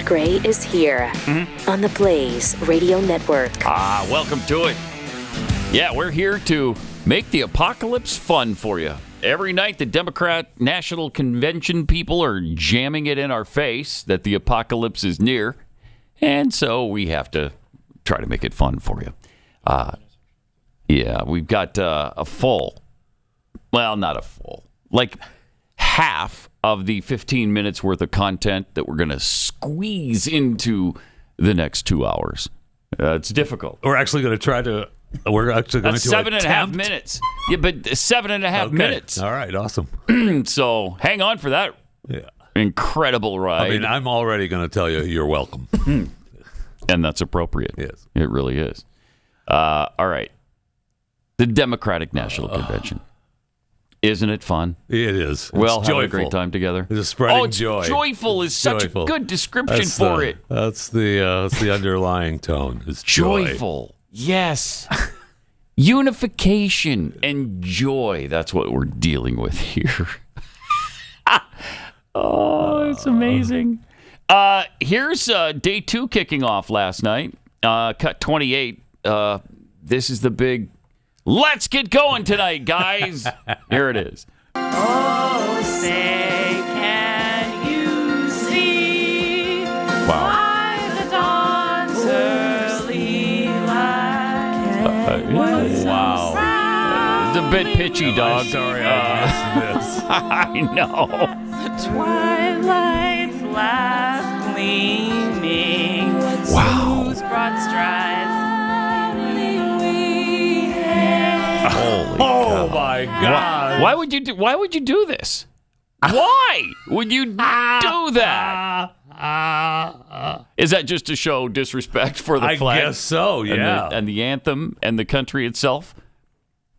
Gray is here on the Blaze Radio Network. Welcome to it. Yeah, we're here to make the apocalypse fun for you. Every night, the Democrat National Convention people are jamming it in our face that the apocalypse is near. And so we have to try to make it fun for you. Yeah, we've got a full, well, not a full, like half of the 15 minutes worth of content that we're going to squeeze into the next 2 hours. It's difficult. We're actually going to try to. We're actually going to 7.5 minutes. Yeah, but 7.5 minutes. All right, awesome. So hang on for that incredible ride. I mean, I'm already going to tell you you're welcome. And that's appropriate. Yes. It really is. All right. The Democratic National Convention. Isn't it fun? It is. Well, it's have joyful. a great time together. It's spreading joy. Joyful is such a good description for it. That's the underlying tone. It's Joyful. Yes. Unification and joy. That's what we're dealing with here. Oh, it's amazing. Here's day two kicking off last night. Cut 28. This is the big let's get going tonight, guys. Here it is. Oh, say, can you see why the dawn's early light? Wow. It's a bit pitchy, dog. I'm sorry I missed this. I know. Twilight's last gleaming. Wow. Whose broad strides. Holy Oh cow. my God! Why would you do this? Why would you do that? Is that just to show disrespect for the flag? I guess so. Yeah, and the anthem and the country itself?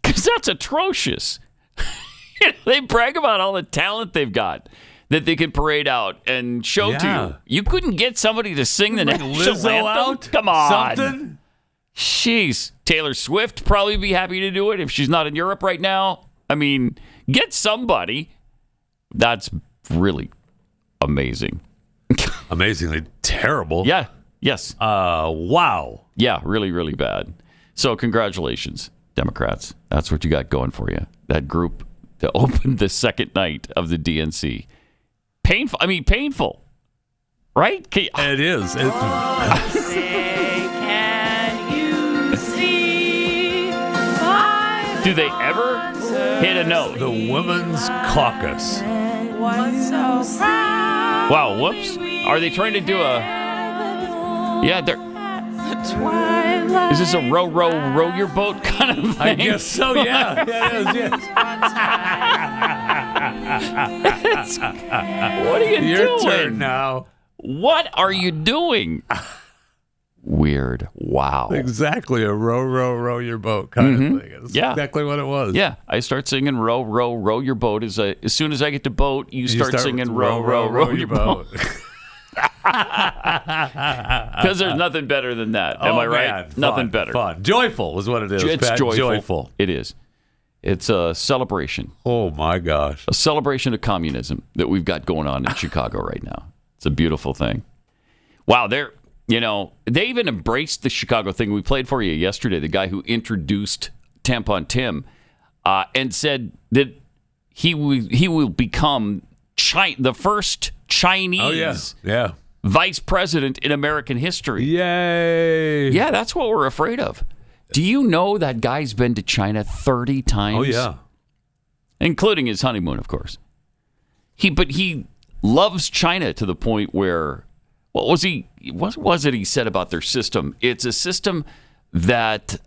Because that's atrocious. They brag about all the talent they've got that they can parade out and show to you. You couldn't get somebody to sing the national Lizzo anthem? out? Come on. Something? Jeez. Taylor Swift probably be happy to do it if she's not in Europe right now. I mean, get somebody. That's really amazing. Amazingly terrible. Yeah. Yes. Wow. Yeah, really, really bad. So congratulations, Democrats. That's what you got going for you. That group to open the second night of the DNC. Painful. I mean, painful. Right? It is. Do they ever hit a note? The Women's Caucus. Wow, whoops. Are they trying to do a... Yeah, they're... Is this a row your boat kind of thing? I guess so, yeah. Yeah, it is, yes. What are you doing? Your turn now. What are you doing? Weird. Wow. Exactly, a row your boat kind of thing. That's exactly what it was. Yeah, I start singing row your boat. As soon as I get to boat, you start singing row your boat. Because there's nothing better than that. Am I right? Man, nothing better. Fun. Joyful is what it is. It's Pat. joyful. It is. It's a celebration. Oh, my gosh. A celebration of communism that we've got going on in Chicago right now. It's a beautiful thing. Wow, they even embraced the Chicago thing. We played for you yesterday, the guy who introduced Tampon Tim and said that he will become the first Chinese vice president in American history. Yay! Yeah, that's what we're afraid of. Do you know that guy's been to China 30 times? Oh, yeah. Including his honeymoon, of course. But he loves China to the point where, what was it he said about their system? It's a system that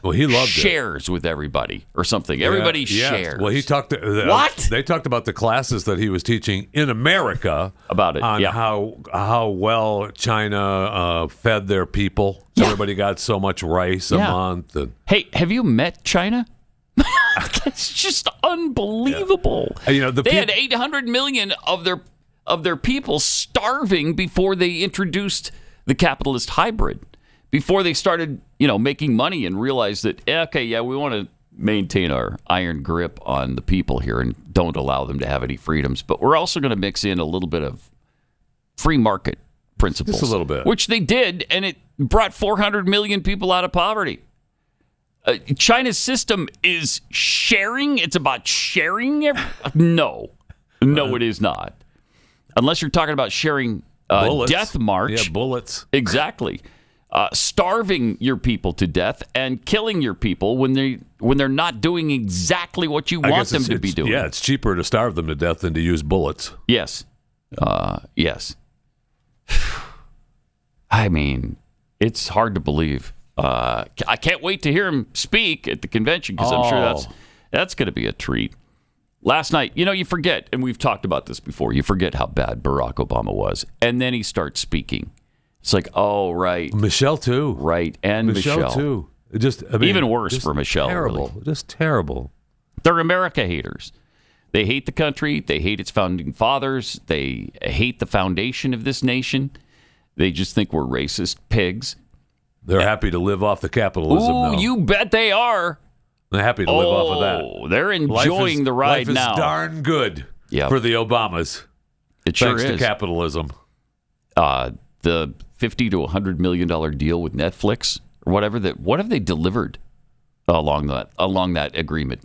he loved shares with everybody or something. Everybody shares. Well, he talked. What? They talked about the classes that he was teaching in America about it on how well China fed their people. Yeah. Everybody got so much rice a month. And, hey, have you met China? It's just unbelievable. Yeah. They had 800 million of their people starving before they introduced the capitalist hybrid. Before they started, making money and realized that, we want to maintain our iron grip on the people here and don't allow them to have any freedoms. But we're also going to mix in a little bit of free market principles. Just a little bit. Which they did, and it brought 400 million people out of poverty. China's system is sharing. It's about sharing. No, it is not. Unless you're talking about sharing death march. Yeah, bullets. Exactly. Starving your people to death and killing your people when they're not doing exactly what you want them to be doing. Yeah, it's cheaper to starve them to death than to use bullets. Yes. Yes. I mean, it's hard to believe. I can't wait to hear him speak at the convention because I'm sure that's going to be a treat. Last night, you forget, and we've talked about this before, you forget how bad Barack Obama was. And then he starts speaking. It's like, oh, right. Michelle, too. Right, and Michelle. Too. Even worse for Michelle. Terrible. Really. Just terrible. They're America haters. They hate the country. They hate its founding fathers. They hate the foundation of this nation. They just think we're racist pigs. They're happy to live off the capitalism now. You bet they are. They're happy to live off of that. They're enjoying the ride now. Life is darn good for the Obamas. It sure thanks is. to capitalism. The $50 to $100 million deal with Netflix or whatever. What have they delivered along that agreement?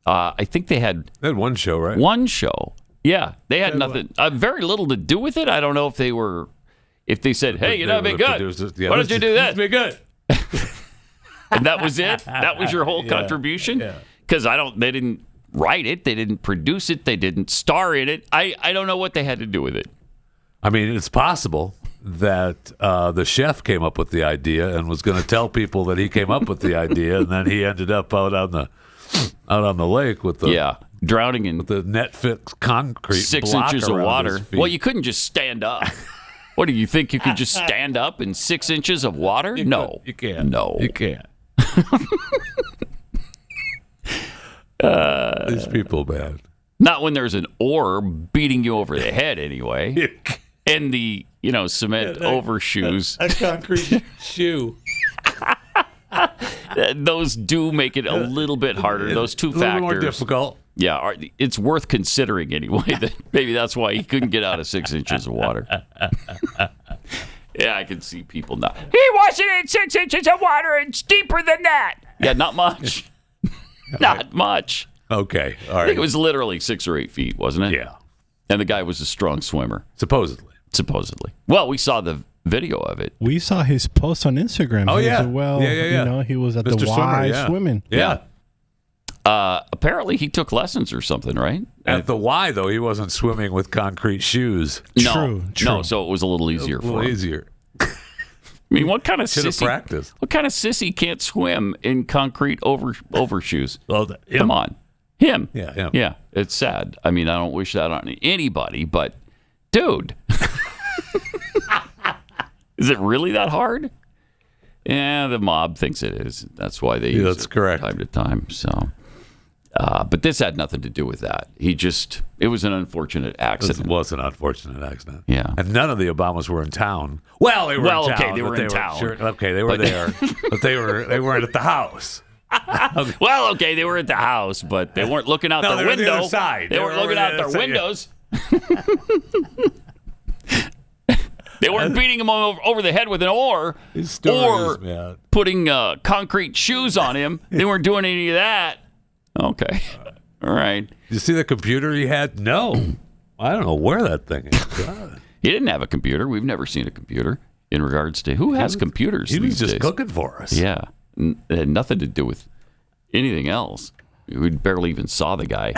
I think they had one show, right? One show. Yeah, they had nothing. Very little to do with it. I don't know if they said, "Hey, it'd be good. Why don't you do that? It'd be good." And that was it. That was your whole contribution. Because they didn't write it, they didn't produce it, they didn't star in it. I don't know what they had to do with it. I mean, it's possible that the chef came up with the idea and was going to tell people that he came up with the idea, and then he ended up out on the lake with the drowning in with the net fit concrete 6 block inches of around water. his feet. Well, you couldn't just stand up. What do you think? You could just stand up in 6 inches of water? No, you can't. No, you can't. These people, man. Not when there's an oar beating you over the head, anyway. And the cement overshoes. A concrete shoe. Those do make it a little bit harder. Those two factors. A little more difficult. Yeah, it's worth considering anyway. That maybe that's why he couldn't get out of 6 inches of water. Yeah, I can see people now. He wasn't in 6 inches of water. It's deeper than that. Yeah, not much. Not much. Okay, all right. I think it was literally 6 or 8 feet, wasn't it? Yeah. And the guy was a strong swimmer. Supposedly. Well, we saw the video of it. We saw his post on Instagram. Oh, yeah. He was at Mr. the Y Swimmer, swimming. Yeah. Apparently, he took lessons or something, right? At the Y, though, he wasn't swimming with concrete shoes. True. No, so it was a little easier for him. Easier. I mean, what kind of Should have sissy? practiced. What kind of sissy can't swim in concrete overshoes? Well, Come on, him. Yeah, him. Yeah. It's sad. I mean, I don't wish that on anybody, but dude, is it really that hard? Yeah, the mob thinks it is. That's why they use that's it correct. from time to time. So, but this had nothing to do with that. It was an unfortunate accident. It was an unfortunate accident. Yeah. And none of the Obamas were in town. Well, they were in town. Okay, they were in town. Okay, they were there, but they weren't at the house. Well, okay, they were at the house, but they weren't looking out their they were window. on the other side. They weren't looking out their windows. They weren't beating him over the head with an oar or putting concrete shoes on him. They weren't doing any of that. Okay. All right. Did you see the computer he had? No. I don't know where that thing is. God. He didn't have a computer. We've never seen a computer in regards to who has computers He was these just days. cooking for us. Yeah. It had nothing to do with anything else. We barely even saw the guy.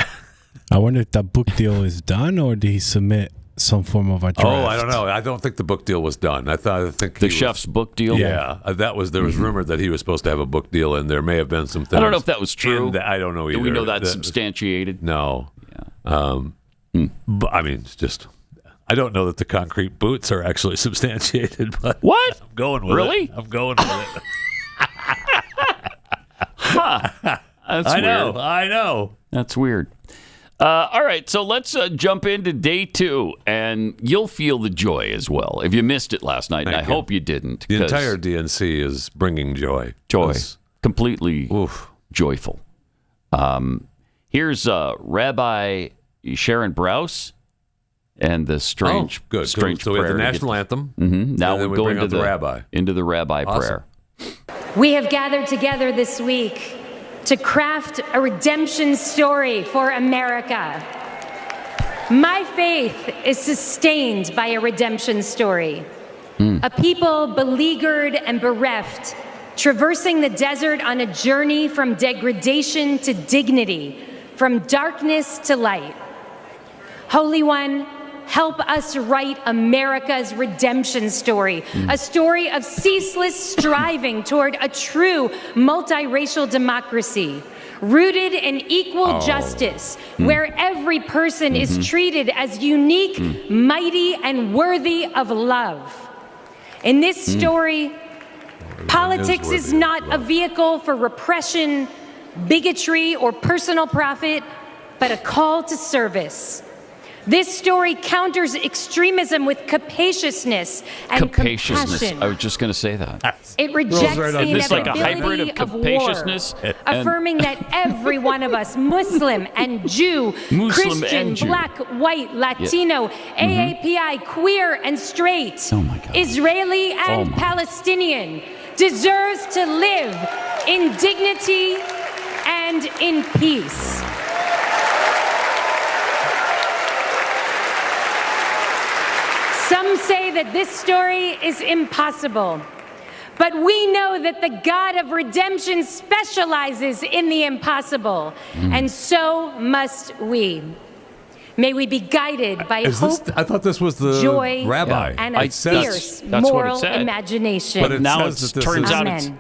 I wonder if that book deal is done or did he submit some form of a draft? Oh, I don't know. I don't think the book deal was done. I think The chef's book deal? Yeah, there was rumored that he was supposed to have a book deal, and there may have been some things. I don't know if that was true. I don't know either. Do we know that's substantiated? No. Yeah. But, I mean, it's just. I don't know that the concrete boots are actually substantiated. But what? I'm going with it. Really? I'm going with it. That's weird. I know. That's weird. All right, so let's jump into day 2, and you'll feel the joy as well. If you missed it last night, and I hope you didn't. The entire DNC is bringing joy. Joy. Completely joyful. Here's Rabbi Sharon Brous and the strange, good. strange So we have prayer. the national anthem. Now and then we go bring into out the rabbi. Into the rabbi Awesome. prayer. We have gathered together this week to craft a redemption story for America. My faith is sustained by a redemption story. A people beleaguered and bereft, traversing the desert on a journey from degradation to dignity, from darkness to light. Holy One, help us write America's redemption story, a story of ceaseless striving toward a true multiracial democracy, rooted in equal justice, where every person is treated as unique, mighty, and worthy of love. In this story, politics is not a vehicle for repression, bigotry, or personal profit, but a call to service. This story counters extremism with capaciousness and compassion. I was just going to say that. It rejects the It's like a hybrid inevitability of of war, capaciousness and affirming that every one of us, Muslim and Jew, Muslim Christian, and Jew. Black, white, Latino, AAPI, queer and straight, Oh my God. Israeli and my- Palestinian, deserves to live in dignity and in peace. Some say that this story is impossible, but we know that the God of redemption specializes in the impossible, and so must we. May we be guided by hope, I thought this was the joy, rabbi. and a It says- fierce that's what it moral said. imagination. But it Now says it that this turns is- out it's Amen.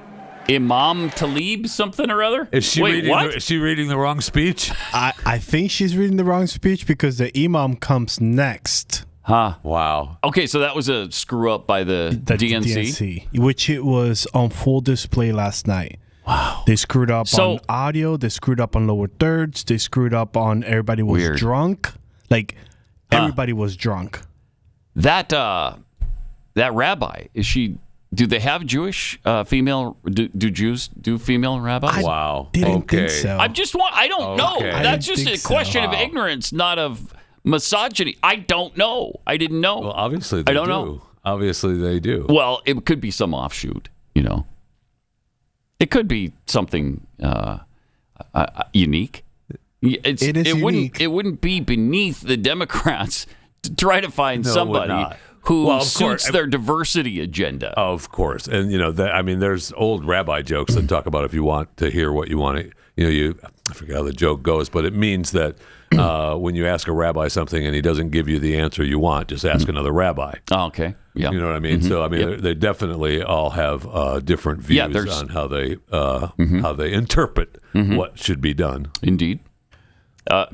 Imam Talib something or other. Is she Wait, reading? what? Is she reading the wrong speech? I think she's reading the wrong speech because the Imam comes next. Huh. Wow. Okay, so that was a screw up by the DNC. Which it was on full display last night. Wow. They screwed up So- on audio. They screwed up on lower thirds. They screwed up on everybody was Weird. drunk. Like, everybody was drunk. That rabbi, is she? Do they have Jewish female? Do Jews do female rabbis? Wow. Didn't okay. think so. I don't know. Okay. I That's didn't just a think so. question of Wow. ignorance, not of misogyny. I don't know. I didn't know. Well, obviously they I don't do. know. Obviously they do. Well, it could be some offshoot, you know. It could be something unique. It is unique. It wouldn't be beneath the Democrats to try to find No, it would somebody not. who Well, of suits course. their diversity agenda. Of course, and I mean, there's old rabbi jokes that talk about if you want to hear what you want to, I forget how the joke goes, but it means that when you ask a rabbi something and he doesn't give you the answer you want, just ask another rabbi. Oh, okay. Yeah. You know what I mean? So I mean, they definitely all have different Yeah, views there's- on how they interpret what should be done. Indeed.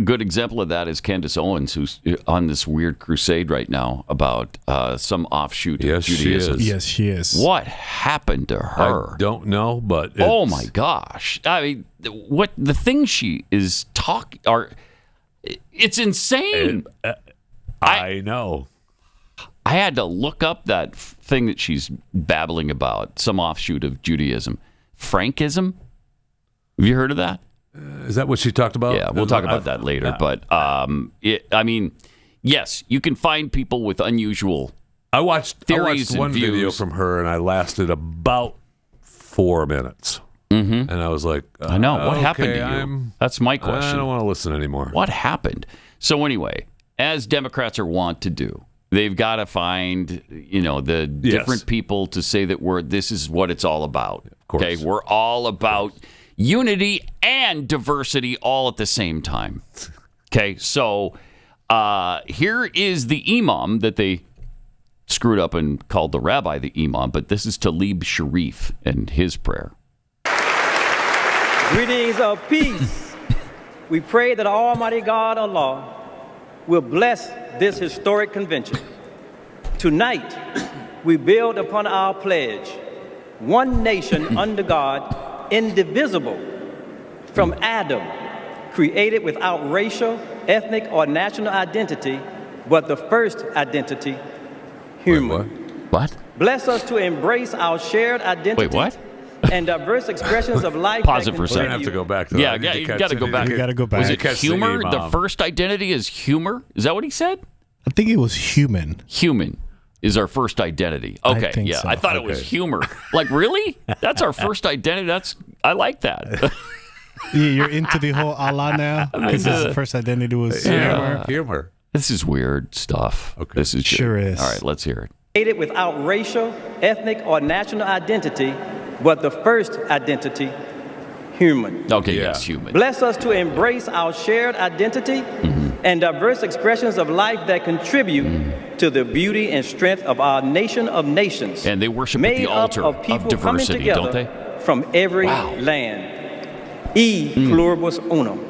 Good example of that is Candace Owens, who's on this weird crusade right now about some offshoot of Yes, she Judaism. is. Yes, she is. What happened to her? I don't know, but Oh it's- my gosh! I mean, what the things she is talking are, it's insane. I know. I had to look up that thing that she's babbling about, some offshoot of Judaism, Frankism. Have you heard of that? Is that what she talked about? Yeah, we'll talk about that later. But I mean, yes, you can find people with unusual. I watched theories and one video views. from her, and I lasted about 4 minutes. And I was like, I know what happened okay, to you. That's my I question. don't want to listen anymore. What happened? So anyway, as Democrats are wont to do, they've got to find the different people to say that this is what it's all about. Of course. Okay, we're all about unity and diversity all at the same time. Okay, so here is the Imam that they screwed up and called the rabbi the Imam, but this is Talib Sharif and his prayer. Greetings of peace. We pray that Almighty God Allah will bless this historic convention. Tonight, we build upon our pledge, one nation under God, indivisible, from Adam, created without racial, ethnic, or national identity, but the first identity, human. What? Bless us to embrace our shared identity. Wait, what? And diverse expressions of life. Pause that it for a We're second. gonna have to go back to Yeah, that. you got to go back. You gotta go back. Was it Catch the humor? The Imam. first identity is humor? Is that what he said? I think it was human. Human is our first identity. Okay, think yeah. so. I thought it was humor. Like, really? That's our first identity? I like that. Yeah, you're into the whole Allah now? Because his first identity was Humor. This is weird stuff. Okay. This is Sure is. All right, let's hear it. Created without racial, ethnic, or national identity, but the first identity, human. Okay, Yeah. yes, human. Bless us to embrace our shared identity and diverse expressions of life that contribute to the beauty and strength of our nation of nations. And they worship at made the altar up of of people diversity, coming don't together they? from every Wow. land. E pluribus unum.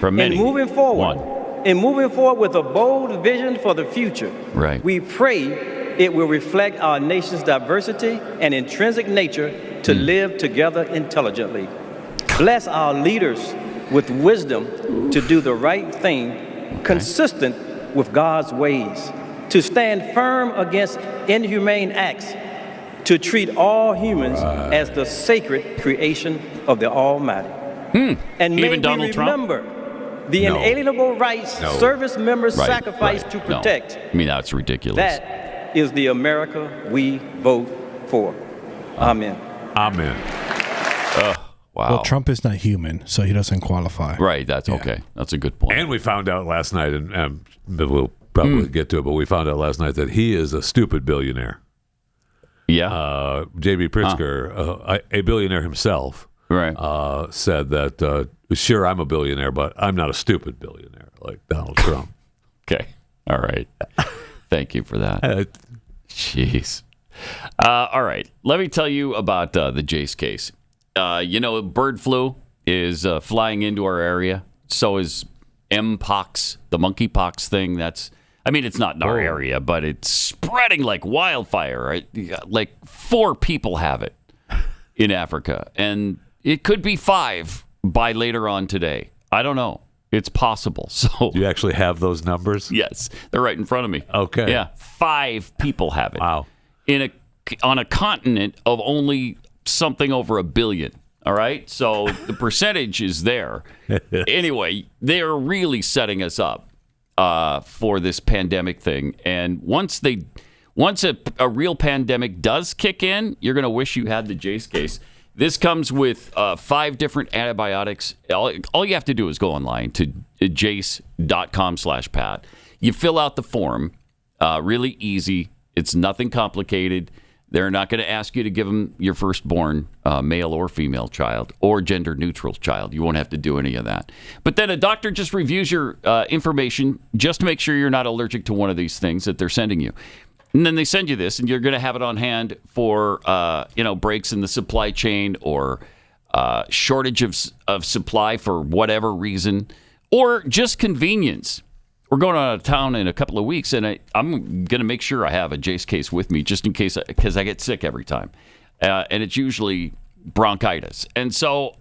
From many. In moving forward, One. with a bold vision for the future, Right. we pray it will reflect our nation's diversity and intrinsic nature to live together intelligently. Bless our leaders with wisdom to do the right thing, consistent with God's ways, to stand firm against inhumane acts, to treat all humans as the sacred creation of the Almighty. And may Even Donald we Trump? remember the No. inalienable rights No. service members Right, sacrifice right. to No. protect. I mean, that's ridiculous. That is the America we vote for. Amen. Amen. Wow. Well, Trump is not human, so he doesn't qualify. Right, that's okay. That's a good point. And we found out last night, and we'll probably get to it, but we found out last night that he is a stupid billionaire. Yeah. J.B. Pritzker, a billionaire himself, right. said that, sure, I'm a billionaire, but I'm not a stupid billionaire like Donald Trump. Okay. All right. Thank you for that. Jeez. All right. Let me tell you about the Jace case. Bird flu is flying into our area. So is Mpox, the monkeypox thing. It's not in our area, but it's spreading like wildfire. Right? Like 4 people have it in Africa, and it could be 5 by later on today. I don't know. It's possible. So Do you actually have those numbers? yes, they're right in front of me. Okay. Yeah, 5 people have it. Wow. On a continent of only something over 1 billion. All right, so the percentage is there. Anyway, they're really setting us up for this pandemic thing. And once a real pandemic does kick in, you're going to wish you had the Jace case. This comes with 5 different antibiotics. All you have to do is go online to jace.com/Pat. You fill out the form. Really easy. It's nothing complicated. They're not going to ask you to give them your firstborn male or female child or gender neutral child. You won't have to do any of that. But then a doctor just reviews your information just to make sure you're not allergic to one of these things that they're sending you. And then they send you this, and you're going to have it on hand for breaks in the supply chain or shortage of supply for whatever reason, or just convenience. We're going out of town in a couple of weeks, and I'm going to make sure I have a Jace case with me just in case, because I get sick every time. And it's usually bronchitis. And so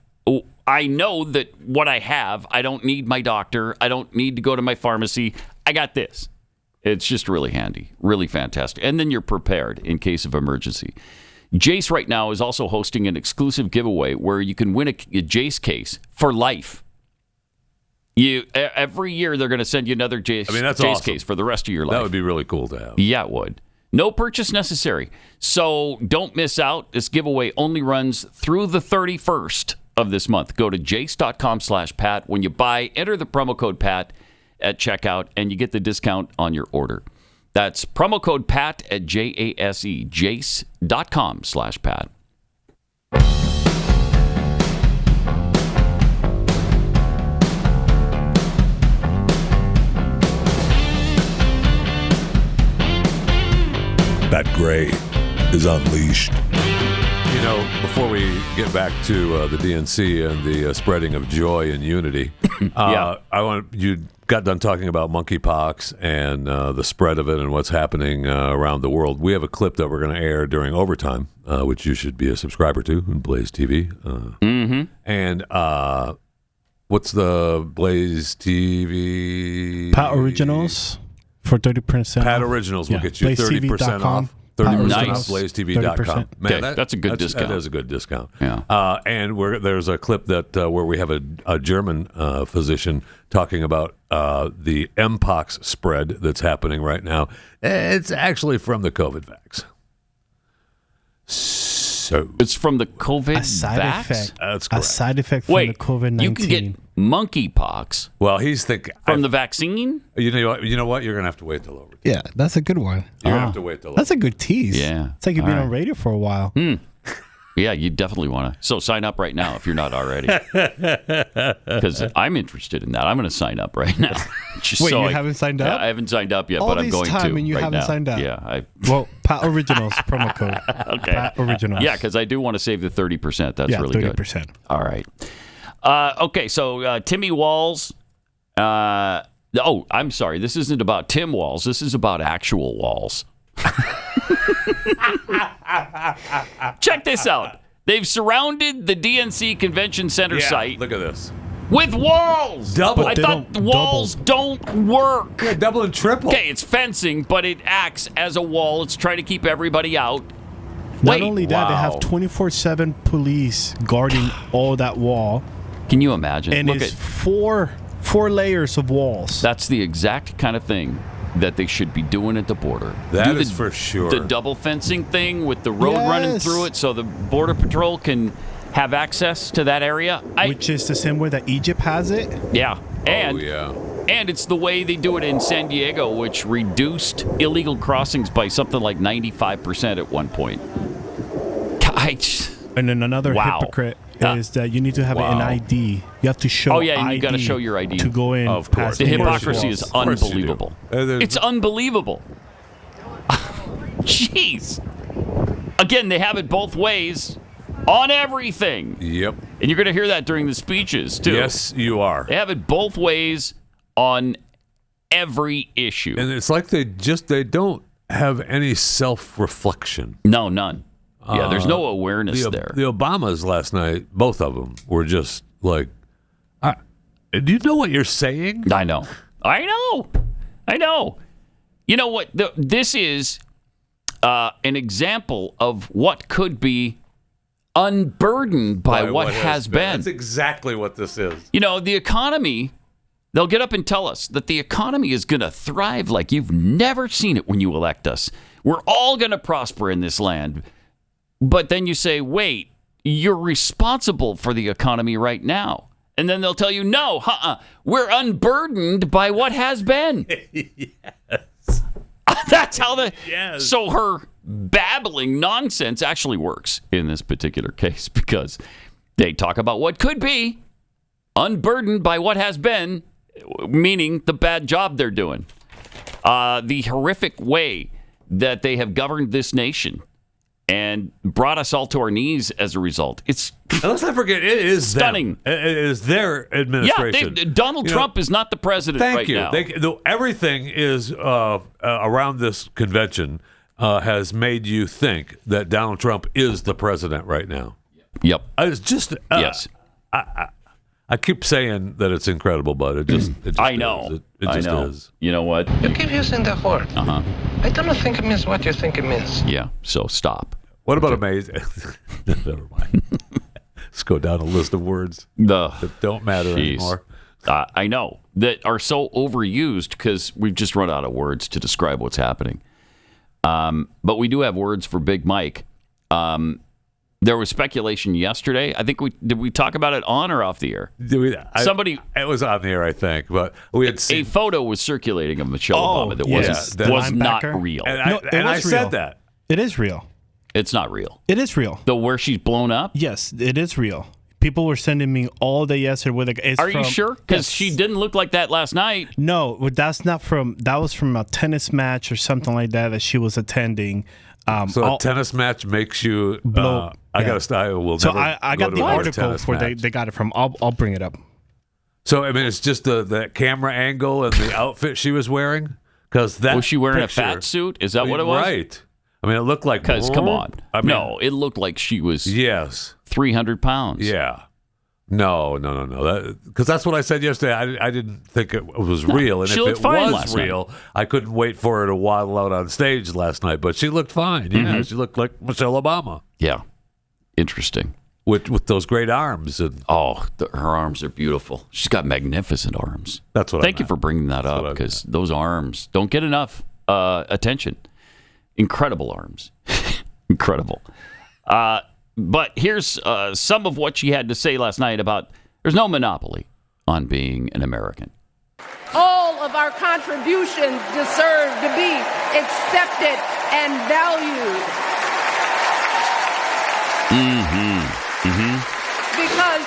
I know that what I have, I don't need my doctor. I don't need to go to my pharmacy. I got this. It's just really handy, really fantastic. And then you're prepared in case of emergency. Jace right now is also hosting an exclusive giveaway where you can win a Jace case for life. Every year they're going to send you another Jace awesome. case for the rest of your life. That would be really cool to have. Yeah, it would. No purchase necessary. So don't miss out. This giveaway only runs through the 31st of this month. Go to jace.com/Pat. When you buy, enter the promo code Pat at checkout, and you get the discount on your order. That's promo code Pat at JASE, jace.com/Pat. That gray is unleashed. Before we get back to the DNC and the spreading of joy and unity, you got done talking about monkeypox and the spread of it and what's happening around the world. We have a clip that we're going to air during overtime, which you should be a subscriber to in Blaze TV. And what's the Blaze TV? Pat Originals for 30% Pat off. Originals will Yeah, get you 30% BlazeTV.com. off. 30% Nice. off blazetv.com. 30%. Okay, that's a good discount. That is a good discount. Yeah. And there's a clip that where we have a German physician talking about the Mpox spread that's happening right now. It's actually from the COVID vax. So It's from the COVID A side vax? effect. That's A correct. side effect from the Wait, COVID-19. you can get monkeypox Well, he's thinking from the vaccine? You know what? You're gonna have to wait till over. Yeah, that's a good one. You're gonna have to wait till. That's a good tease. Yeah. It's like you've been All on radio for a while. Yeah, you definitely want to. So sign up right now if you're not already. Because I'm interested in that. I'm going to sign up right now. Just Wait, so you haven't signed up? Yeah, I haven't signed up yet, All but I'm these going time to and you right haven't now. signed up. Yeah. Well, Pat Originals promo code. Okay. Pat Originals. Yeah, because I do want to save the 30%. That's really 30%. good. All right. Okay, so Timmy Walls. I'm sorry. This isn't about Tim Walls. This is about actual walls. Check this out. They've surrounded the DNC Convention Center site Look at this. with walls. Double. I They thought walls don't work. Yeah, double and triple. Okay, it's fencing, but it acts as a wall. It's trying to keep everybody out. Not Wait, only that, they have 24/7 police guarding all that wall. Can you imagine? And Look it's at four layers of walls. that's the exact kind of thing that they should be doing at the border. That Do is for sure. The double fencing thing with the road running Yes. through it so the Border Patrol can have access to that area. Which is the same way that Egypt has it. Yeah. And, yeah. and it's the way they do it in San Diego, which reduced illegal crossings by something like 95% at one point. And then another Wow. hypocrite is that you need to have an ID. You have to show Oh, yeah, and ID you got to show your ID. to go in. Of course. past The border hypocrisy walls. is unbelievable. There's- It's unbelievable. Jeez. Again, they have it both ways on everything. Yep. And you're going to hear that during the speeches, too. Yes, you are. They have it both ways on every issue. And it's like they don't have any self-reflection. No, none. Yeah, there's no awareness there. The Obamas last night, both of them, were just like, do you know what you're saying? I know. You know what? This is an example of what could be unburdened by what has been. That's exactly what this is. You know, the economy, they'll get up and tell us that the economy is going to thrive like you've never seen it when you elect us. We're all going to prosper in this land. But then you say, wait, you're responsible for the economy right now. And then they'll tell you, no, we're unburdened by what has been. Yes. That's how So her babbling nonsense actually works in this particular case because they talk about what could be unburdened by what has been, meaning the bad job they're doing. The horrific way that they have governed this nation and brought us all to our knees as a result. And let's not forget, it is stunning. Them. It is their administration. Yeah, Donald Trump is not the president right now. Everything is around this convention has made you think that Donald Trump is the president right now. Yep. It's just yes. I keep saying that it's incredible, but it just I know. It just is. You know what? You keep using the word. I don't think it means what you think it means. Yeah, so stop. What about amazing? Never mind. Let's go down a list of words that don't matter anymore. I know, that are so overused because we've just run out of words to describe what's happening. But we do have words for Big Mike. There was speculation yesterday. I think did we talk about it on or off the air? It was on the air, I think, but we had a photo was circulating of Michelle Obama that was not real. And I said that it is real. It's not real. It is real. The where she's blown up? Yes, it is real. People were sending me all day yesterday with you sure? Because she didn't look like that last night. No, that's not from. That was from a tennis match or something like that she was attending. So a tennis match makes you blow. I got to style. So I got the article where they got it from. I'll bring it up. So I mean, it's just the camera angle and the outfit she was wearing. Because that was she wearing a fat suit? Is that what it was? Right. I mean, it looked like. Because come on, no, it looked like she was 300 pounds. Yeah, No. Because that's what I said yesterday. I didn't think it was real. And she if looked it fine was last real, I couldn't wait for her to waddle out on stage last night. But she looked fine. Yeah, she looked like Michelle Obama. Yeah. Interesting. With those great arms. And her arms are beautiful. She's got magnificent arms. That's what Thank you for bringing that up, because those arms don't get enough attention. Incredible arms. Incredible. But here's some of what she had to say last night about there's no monopoly on being an American. All of our contributions deserve to be accepted and valued. Because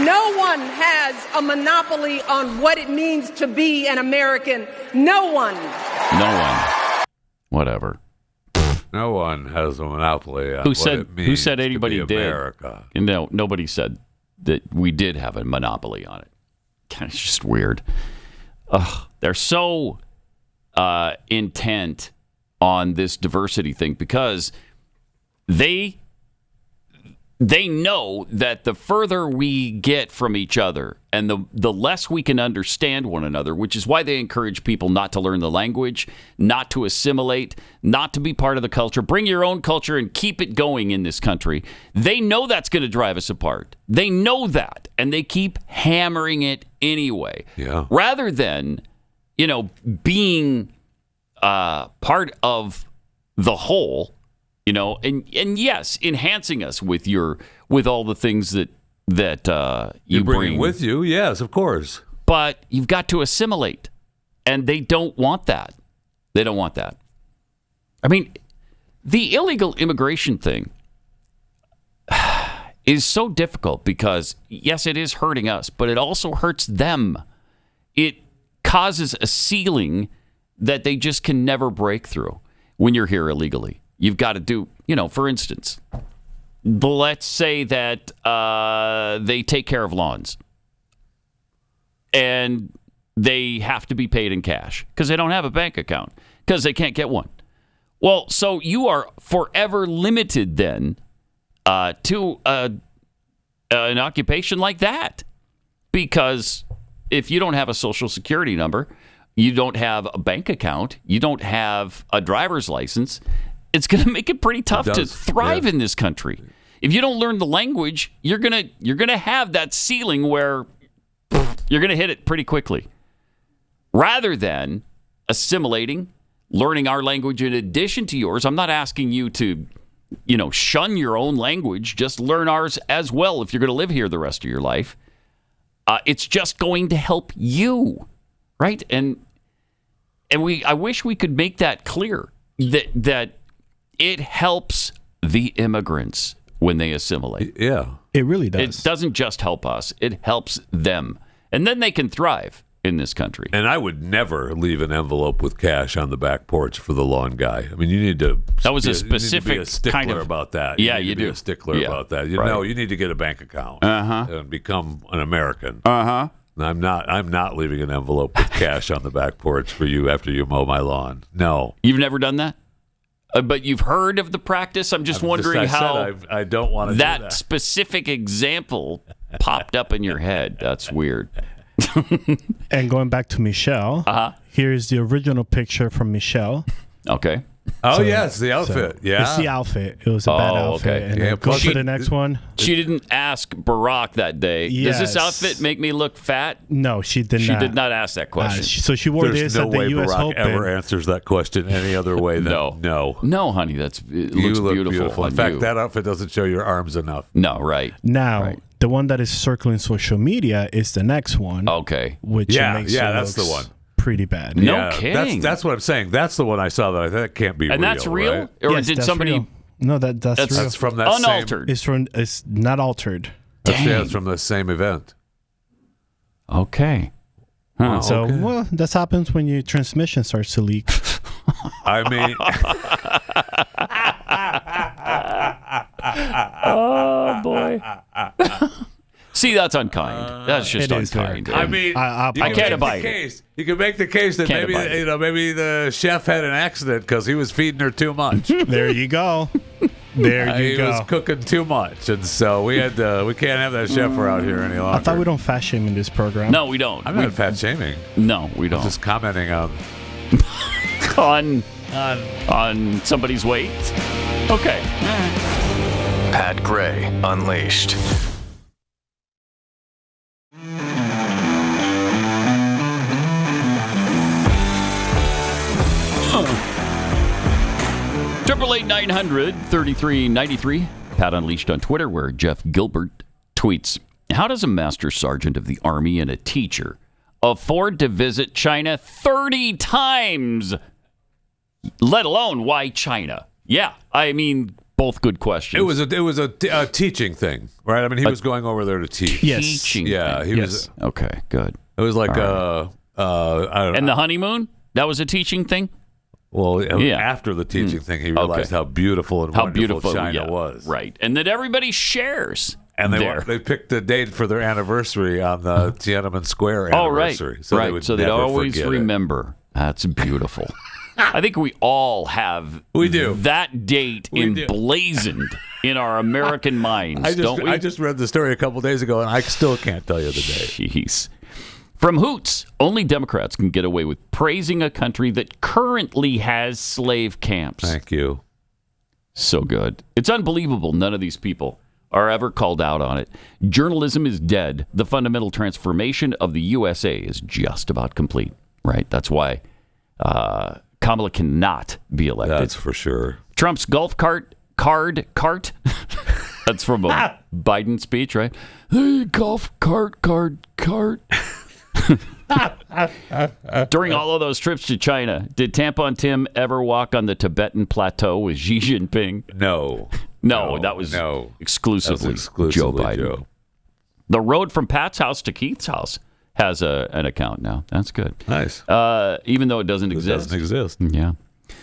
no one has a monopoly on what it means to be an American. No one. Whatever. No one has a monopoly on Who what said? it means Who said anybody to be did? America. No, nobody said that we did have a monopoly on it. It's just weird. They're so intent on this diversity thing because they know that the further we get from each other and the less we can understand one another, which is why they encourage people not to learn the language, not to assimilate, not to be part of the culture. Bring your own culture and keep it going in this country. They know that's going to drive us apart. They know that, and they keep hammering it anyway. Yeah. Rather than, being part of the whole. And yes, enhancing us with all the things that you bring with you. Yes, of course. But you've got to assimilate, and they don't want that. They don't want that. I mean, the illegal immigration thing is so difficult because yes, it is hurting us, but it also hurts them. It causes a ceiling that they just can never break through when you're here illegally. You've got to do, for instance, let's say that they take care of lawns and they have to be paid in cash because they don't have a bank account because they can't get one. Well, so you are forever limited then to an occupation like that, because if you don't have a social security number, you don't have a bank account, you don't have a driver's license, it's going to make it pretty tough to thrive in this country. If you don't learn the language, you're gonna have that ceiling where you're going to hit it pretty quickly. Rather than assimilating, learning our language in addition to yours. I'm not asking you to, shun your own language. Just learn ours as well if you're going to live here the rest of your life. It's just going to help you, right? And I wish we could make that clear that it helps the immigrants when they assimilate. Yeah. It really does. It doesn't just help us. It helps them. And then they can thrive in this country. And I would never leave an envelope with cash on the back porch for the lawn guy. I mean, you need to... That was a specific you need to be a stickler kind of... about that. Yeah, you do. Be a stickler about that. You need to get a bank account and become an American. I'm not leaving an envelope with cash on the back porch for you after you mow my lawn. No. You've never done that? But you've heard of the practice? I'm just wondering how I don't want to do that. Specific example popped up in your head. That's weird. And going back to Michelle, here's the original picture from Michelle. Okay. Oh, yes, the outfit. It's the outfit. It was a bad outfit. Okay. And then go to the next one. She didn't ask Barack that day, yes. Does this outfit make me look fat? No, she did not. She did not ask that question. So she wore There's this no at the way U.S. Barack Open. ever answers that question any other way than no. No, honey, it you looks look beautiful. In fact, that outfit doesn't show your arms enough. No, right. Now, the one that is circling social media is the next one. Okay. Which makes that's the one. Pretty bad. No kidding. That's what I'm saying. That's the one I saw that can't be real. And that's real? Right? Or yes, did somebody... Real. No, that's real. That's from that unaltered. It's not altered. It's from the same event. Okay. Huh. So, okay. well, that happens when your transmission starts to leak. I mean... Oh, boy. See, that's unkind. That's just unkind. I mean, I can't abide it. You can make the case that maybe the chef had an accident because he was feeding her too much. There you go. There you he go. was cooking too much, and so we can't have that chef around here any longer. I thought we don't fat shame in this program. No, we don't. I'm not fat shaming. No, we don't. I'm just commenting on on somebody's weight. Okay. Pat Gray Unleashed. Triple 8-900-3393. Pat Unleashed on Twitter, where Jeff Gilbert tweets, how does a master sergeant of the Army and a teacher afford to visit China 30 times? Let alone why China? Yeah, I mean, both good questions. It was a teaching thing, right? I mean, he was going over there to teach. Yes. Teaching. Yeah, he was. Okay, good. It was like right. I don't And know. the honeymoon? That was a teaching thing? Well, Yeah. after the teaching thing, he realized how beautiful and wonderful China was. Right, and that everybody shares. And there. they picked the date for their anniversary on the Tiananmen Square Oh, right. anniversary. So they'd never always forget it. remember. That's beautiful. I think we all have that date do. emblazoned in our American minds, don't we? I just read the story a couple days ago, and I still can't tell you the date. Jeez. From Hoots, only Democrats can get away with praising a country that currently has slave camps. Thank you. So good. It's unbelievable none of these people are ever called out on it. Journalism is dead. The fundamental transformation of the USA is just about complete. Right? That's why Kamala cannot be elected. That's for sure. Trump's golf cart. That's from a Biden speech, right? Hey, golf cart. During all of those trips to China, did Tampon Tim ever walk on the Tibetan plateau with Xi Jinping? No, that was exclusively Joe Biden. Joe. The road from Pat's house to Keith's house has an account now. That's good. Nice. Even though it doesn't exist. It doesn't exist. Yeah.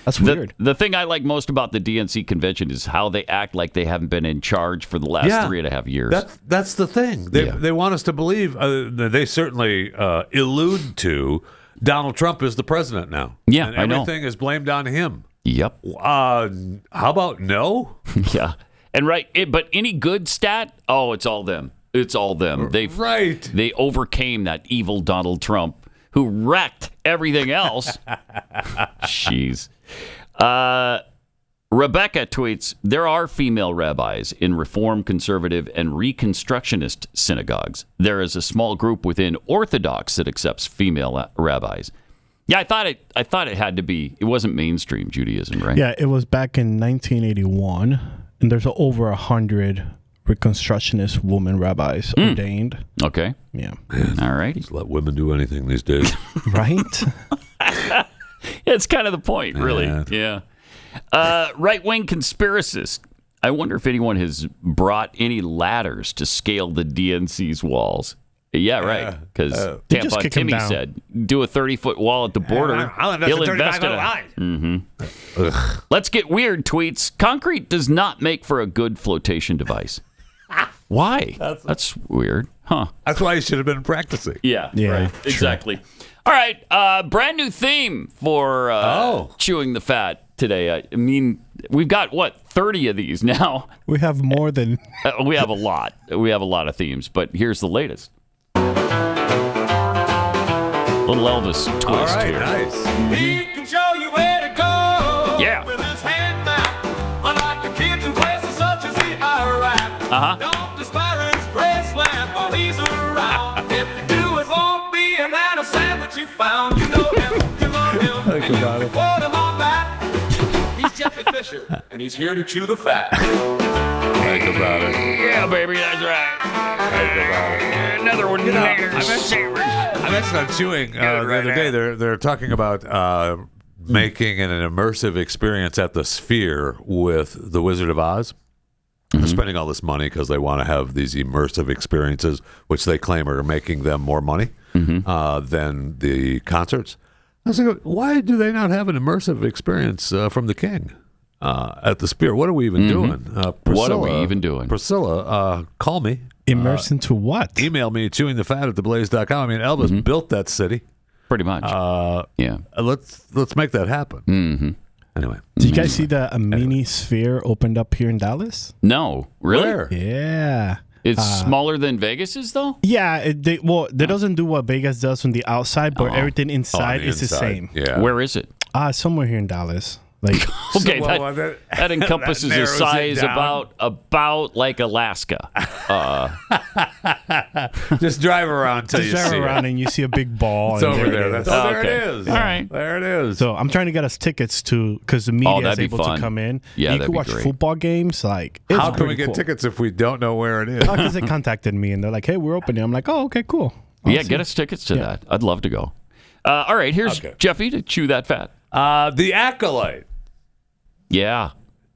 That's weird. The thing I like most about the DNC convention is how they act like they haven't been in charge for the last 3.5 years. That's the thing. They want us to believe. They certainly allude to Donald Trump is the president now. Yeah, and I know. everything is blamed on him. Yep. How about no? Yeah. And but any good stat? Oh, it's all them. It's all them. They overcame that evil Donald Trump who wrecked everything else. Jeez. Rebecca tweets, there are female rabbis in Reform, Conservative, and Reconstructionist synagogues. There is a small group within Orthodox that accepts female rabbis. Yeah, I thought it had to be. It wasn't mainstream Judaism, right? Yeah, it was back in 1981, and there's over 100 Reconstructionist woman rabbis ordained. Okay. Yeah. All right. Just let women do anything these days. Right? It's kind of the point, really. Yeah. Right-wing conspiracist. I wonder if anyone has brought any ladders to scale the DNC's walls. Yeah, right. Because Tampon Timmy said, do a 30-foot wall at the border. He'll invest in it. Let's get weird, tweets. Concrete does not make for a good flotation device. Why? That's weird. Huh. That's why you should have been practicing. Yeah, right. Sure. Exactly. All right. Brand new theme for Chewing the Fat today. I mean, we've got, 30 of these now? We have more than... we have a lot. We have a lot of themes, but here's the latest. Little Elvis twist here. Nice. He can show you where to go. Yeah. With his hand now. Unlike the kids in places such as the Iraq. Don't despise his Graceland while he's around. If you do, it won't be an Atlanta sandwich you found. You know him, you love him. Think about it. Put him on that. He's Jeffy Fisher, and he's here to chew the fat. Think about it. Yeah, baby, that's right. Think about it. Another one. I mentioned on Chewing the other day. They're talking about making an immersive experience at the Sphere with the Wizard of Oz. They're spending all this money because they want to have these immersive experiences, which they claim are making them more money than the concerts. I was like, why do they not have an immersive experience from the King at the Sphere? What are we even doing? What are we even doing? Priscilla, call me. Immerse into what? Email me, chewingthefat@theblaze.com. I mean, Elvis built that city. Pretty much. Yeah. Let's make that happen. Anyway. Did you guys see the mini sphere opened up here in Dallas? No. Really? Where? Yeah. It's smaller than Vegas's, though? Yeah. It doesn't do what Vegas does from the outside, but everything inside is the same. Yeah. Where is it? Somewhere here in Dallas. Like, okay, that encompasses a size about like Alaska. Just drive around till you see it. And you see a big ball. It's over there. There okay. it is. All right. There it is. So I'm trying to get us tickets to, because the media is able fun. to come in. Yeah, you that'd can be watch great. football games. Like, it's how can we pretty get cool. tickets if we don't know where it is? Because they contacted me and they're like, "Hey, we're opening." I'm like, "Oh, okay, cool." Yeah, get us tickets to that. I'd love to go. All right, here's Jeffy to chew that fat. The Acolyte. Yeah.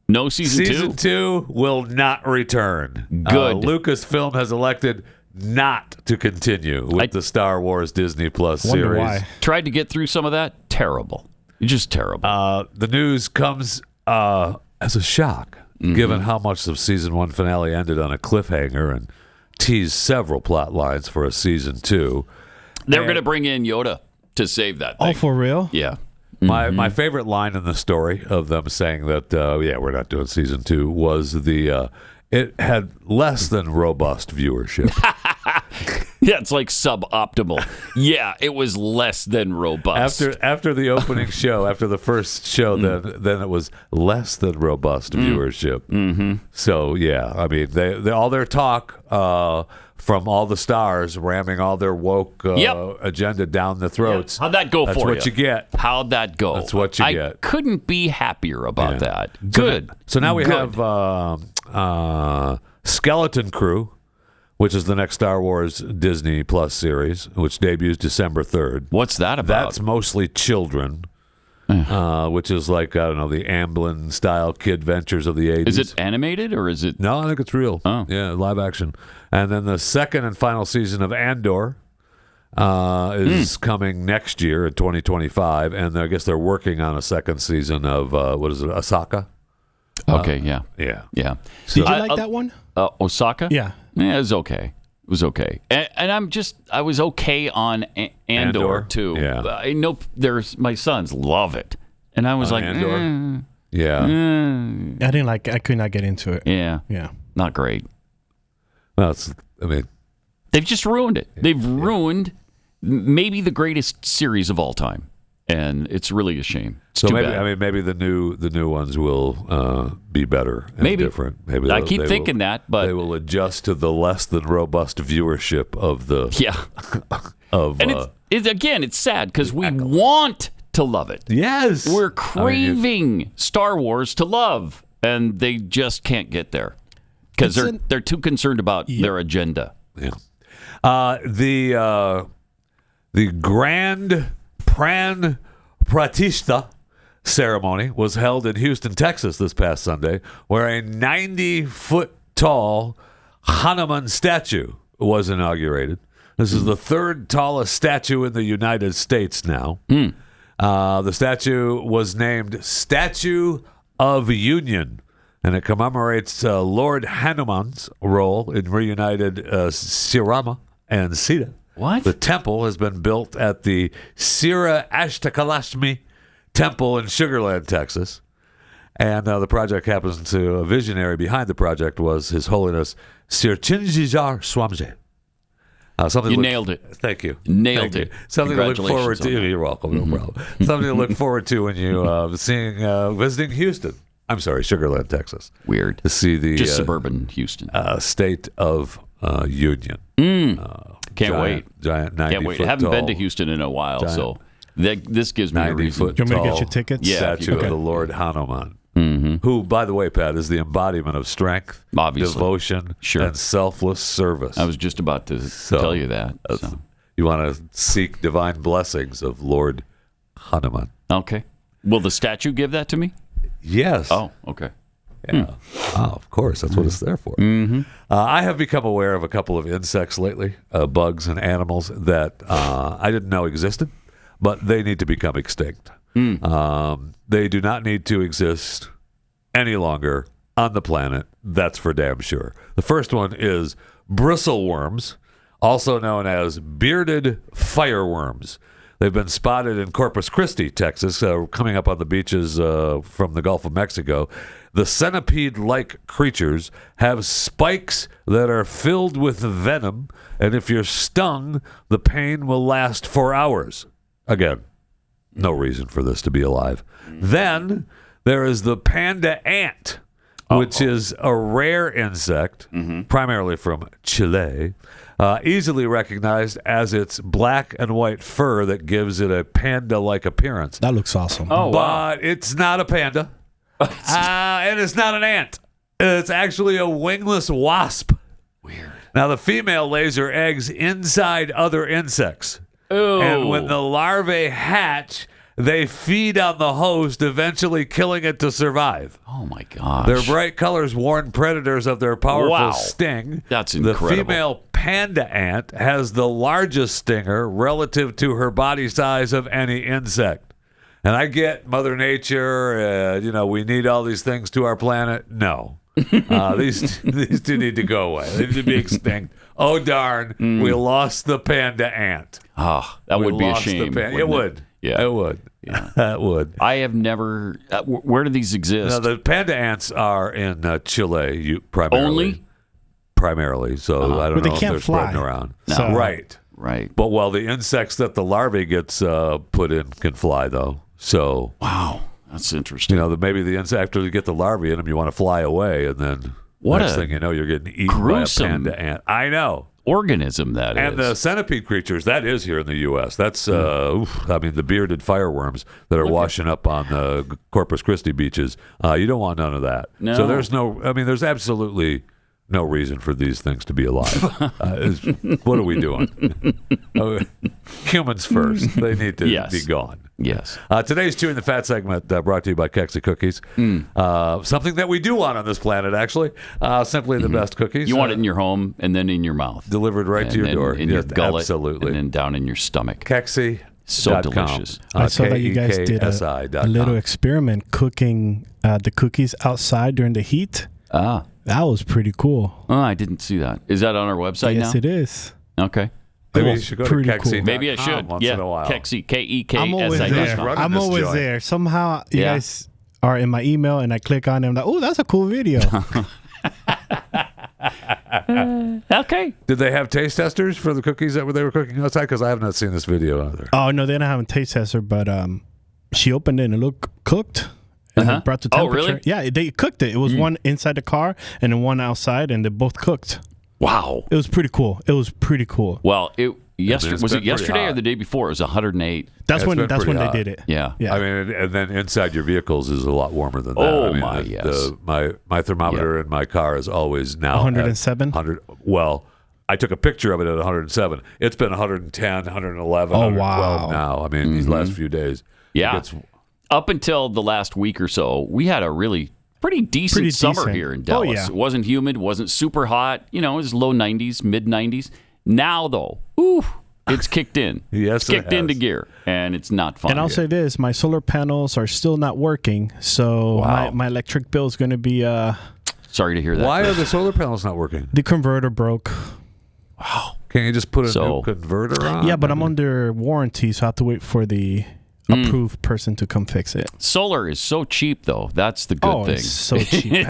No season 2? Season 2 will not return. Good. Lucasfilm has elected not to continue with the Star Wars Disney Plus series. Why. Tried to get through some of that. Terrible. Just terrible. The news comes as a shock, given how much of season 1 finale ended on a cliffhanger and teased several plot lines for a season 2. They're going to bring in Yoda to save that thing. Oh, for real? Yeah. My favorite line in the story of them saying that, we're not doing season 2 was it had less than robust viewership. Yeah, it's like suboptimal. Yeah, it was less than robust. After the opening show, after the first show, then it was less than robust viewership. Mm-hmm. So yeah, I mean, they all their talk from all the stars ramming all their woke agenda down the throats. How'd that go That's for you? what you get. How'd that go? That's what you I get. Couldn't be happier about that. Good. So now we have Skeleton Crew, which is the next Star Wars Disney Plus series, which debuts December 3rd. What's that about? That's mostly children, which is like, I don't know, the Amblin style kid ventures of the 80s. Is it animated or is it? No, I think it's real. Oh. Yeah, live action. And then the second and final season of Andor is coming next year in 2025. And I guess they're working on a second season of, Ahsoka? Okay, yeah. Yeah. Yeah. Did you like that one? Osaka? Yeah. Yeah, it was okay. It was okay. And I was okay on Andor too. Yeah. I know my sons love it. And I was like, Andor? Yeah. I could not get into it. Yeah. Yeah. Not great. Well, They've just ruined it. They've ruined maybe the greatest series of all time. And it's really a shame. It's too bad. maybe the new ones will be better and different. Maybe I keep thinking that, but they will adjust to the less than robust viewership of the it's sad because we want to love it. Yes, we're craving Star Wars to love, and they just can't get there because they're too concerned about their agenda. Yeah. The Grand Pran Pratishta ceremony was held in Houston, Texas this past Sunday, where a 90-foot-tall Hanuman statue was inaugurated. This is the third tallest statue in the United States now. The statue was named Statue of Union, and it commemorates Lord Hanuman's role in reunited Sri Rama and Sita. What? The temple has been built at the Sira Ashtakalashmi Temple in Sugar Land, Texas. And the project happens to, a visionary behind the project was His Holiness Sir Chinjijar Swamiji. You nailed it. Thank you. Nailed it. Something to look forward to. You're welcome. No problem. Something to look forward to when you visiting Houston. I'm sorry, Sugar Land, Texas. Weird. To see the just suburban Houston State of Union. Can't wait. Giant 90 Can't wait. foot I haven't been tall, to Houston in a while, so this gives me a 90 reason. foot Do you want me to tall get you tickets? Yeah, statue of the Lord Hanuman, who, by the way, Pat, is the embodiment of strength, Obviously. devotion, and selfless service. I was just about to tell you that. So. You want to seek divine blessings of Lord Hanuman. Okay. Will the statue give that to me? Yes. Oh, okay. Yeah. Oh, of course. That's what it's there for. I have become aware of a couple of insects lately, bugs and animals that I didn't know existed, but they need to become extinct. They do not need to exist any longer on the planet. That's for damn sure. The first one is bristleworms, also known as bearded fireworms. They've been spotted in Corpus Christi, Texas, coming up on the beaches from the Gulf of Mexico. The centipede-like creatures have spikes that are filled with venom, and if you're stung, the pain will last for hours. Again, no reason for this to be alive. Then there is the panda ant, which is a rare insect, primarily from Chile, easily recognized as its black and white fur that gives it a panda-like appearance. That looks awesome. But it's not a panda, and it's not an ant. It's actually a wingless wasp. Weird. Now, the female lays her eggs inside other insects. Ooh. And when the larvae hatch, they feed on the host, eventually killing it to survive. Oh, my gosh. Their bright colors warn predators of their powerful sting. That's incredible. The female panda ant has the largest stinger relative to her body size of any insect. And I get Mother Nature, we need all these things to our planet. No. These two need to go away. They need to be extinct. Oh, darn. We lost the panda ant. Oh, that would be a shame. It would. Yeah. It would. Yeah. It would. I have never... where do these exist? No, the panda ants are in Chile primarily. Only? Primarily. So I don't know if they're fly. spreading around. No. So, Right. But the insects that the larvae gets put in can fly, though. So... Wow. That's interesting. Maybe the insect, after you get the larvae in them, you want to fly away, and then next thing you know, you're getting eaten by a panda ant. I know. Organism, that and the centipede creatures, that is here in the U.S. That's, the bearded fireworms that are washing up on the Corpus Christi beaches. You don't want none of that. No. So there's absolutely no reason for these things to be alive. What are we doing? Humans first. They need to be gone. Yes. Today's Chewing the Fat segment brought to you by Kexi Cookies. Something that we do want on this planet, actually. Simply the best cookies. You want it in your home and then in your mouth. Delivered right to your door. In your gullet. Absolutely. And then down in your stomach. Kexi. So delicious. I saw that you guys did a little experiment cooking the cookies outside during the heat. That was pretty cool. Oh, I didn't see that. Is that on our website now? Yes, it is. Okay. Maybe you should go to Kexi. Cool. Maybe I should. Once in a while. Kexi, Kexi. I'm always there. I'm always there. Somehow you guys are in my email, and I click on them. Like, oh, that's a cool video. Okay. Did they have taste testers for the cookies that they were cooking outside? Because I have not seen this video either. Oh no, they don't have a taste tester, but she opened it and it looked cooked. And it brought the temperature. Oh, really? Yeah, they cooked it. It was one inside the car and then one outside, and they both cooked. Wow. It was pretty cool. Well, was it yesterday or the day before? It was 108. That's when they did it. Yeah. I mean, and then inside your vehicles is a lot warmer than that. Oh, my thermometer in my car is always now 107. 100. Well, I took a picture of it at 107. It's been 110, 111, Oh, 112 wow. now. I mean, these last few days. Yeah. Up until the last week or so, we had a really pretty decent summer here in Dallas. Oh, yeah. It wasn't humid, wasn't super hot. It was low 90s, mid 90s. Now, though, it's kicked in. Yes, it's kicked into gear, and it's not fun. And I'll say this, my solar panels are still not working, so my electric bill is going to be... Sorry to hear that. Why are the solar panels not working? The converter broke. Wow. Can't you just put a new converter on? Yeah, but I'm under warranty, so I have to wait for the approved person to come fix it. Solar is so cheap, though. That's the good thing. It's so cheap.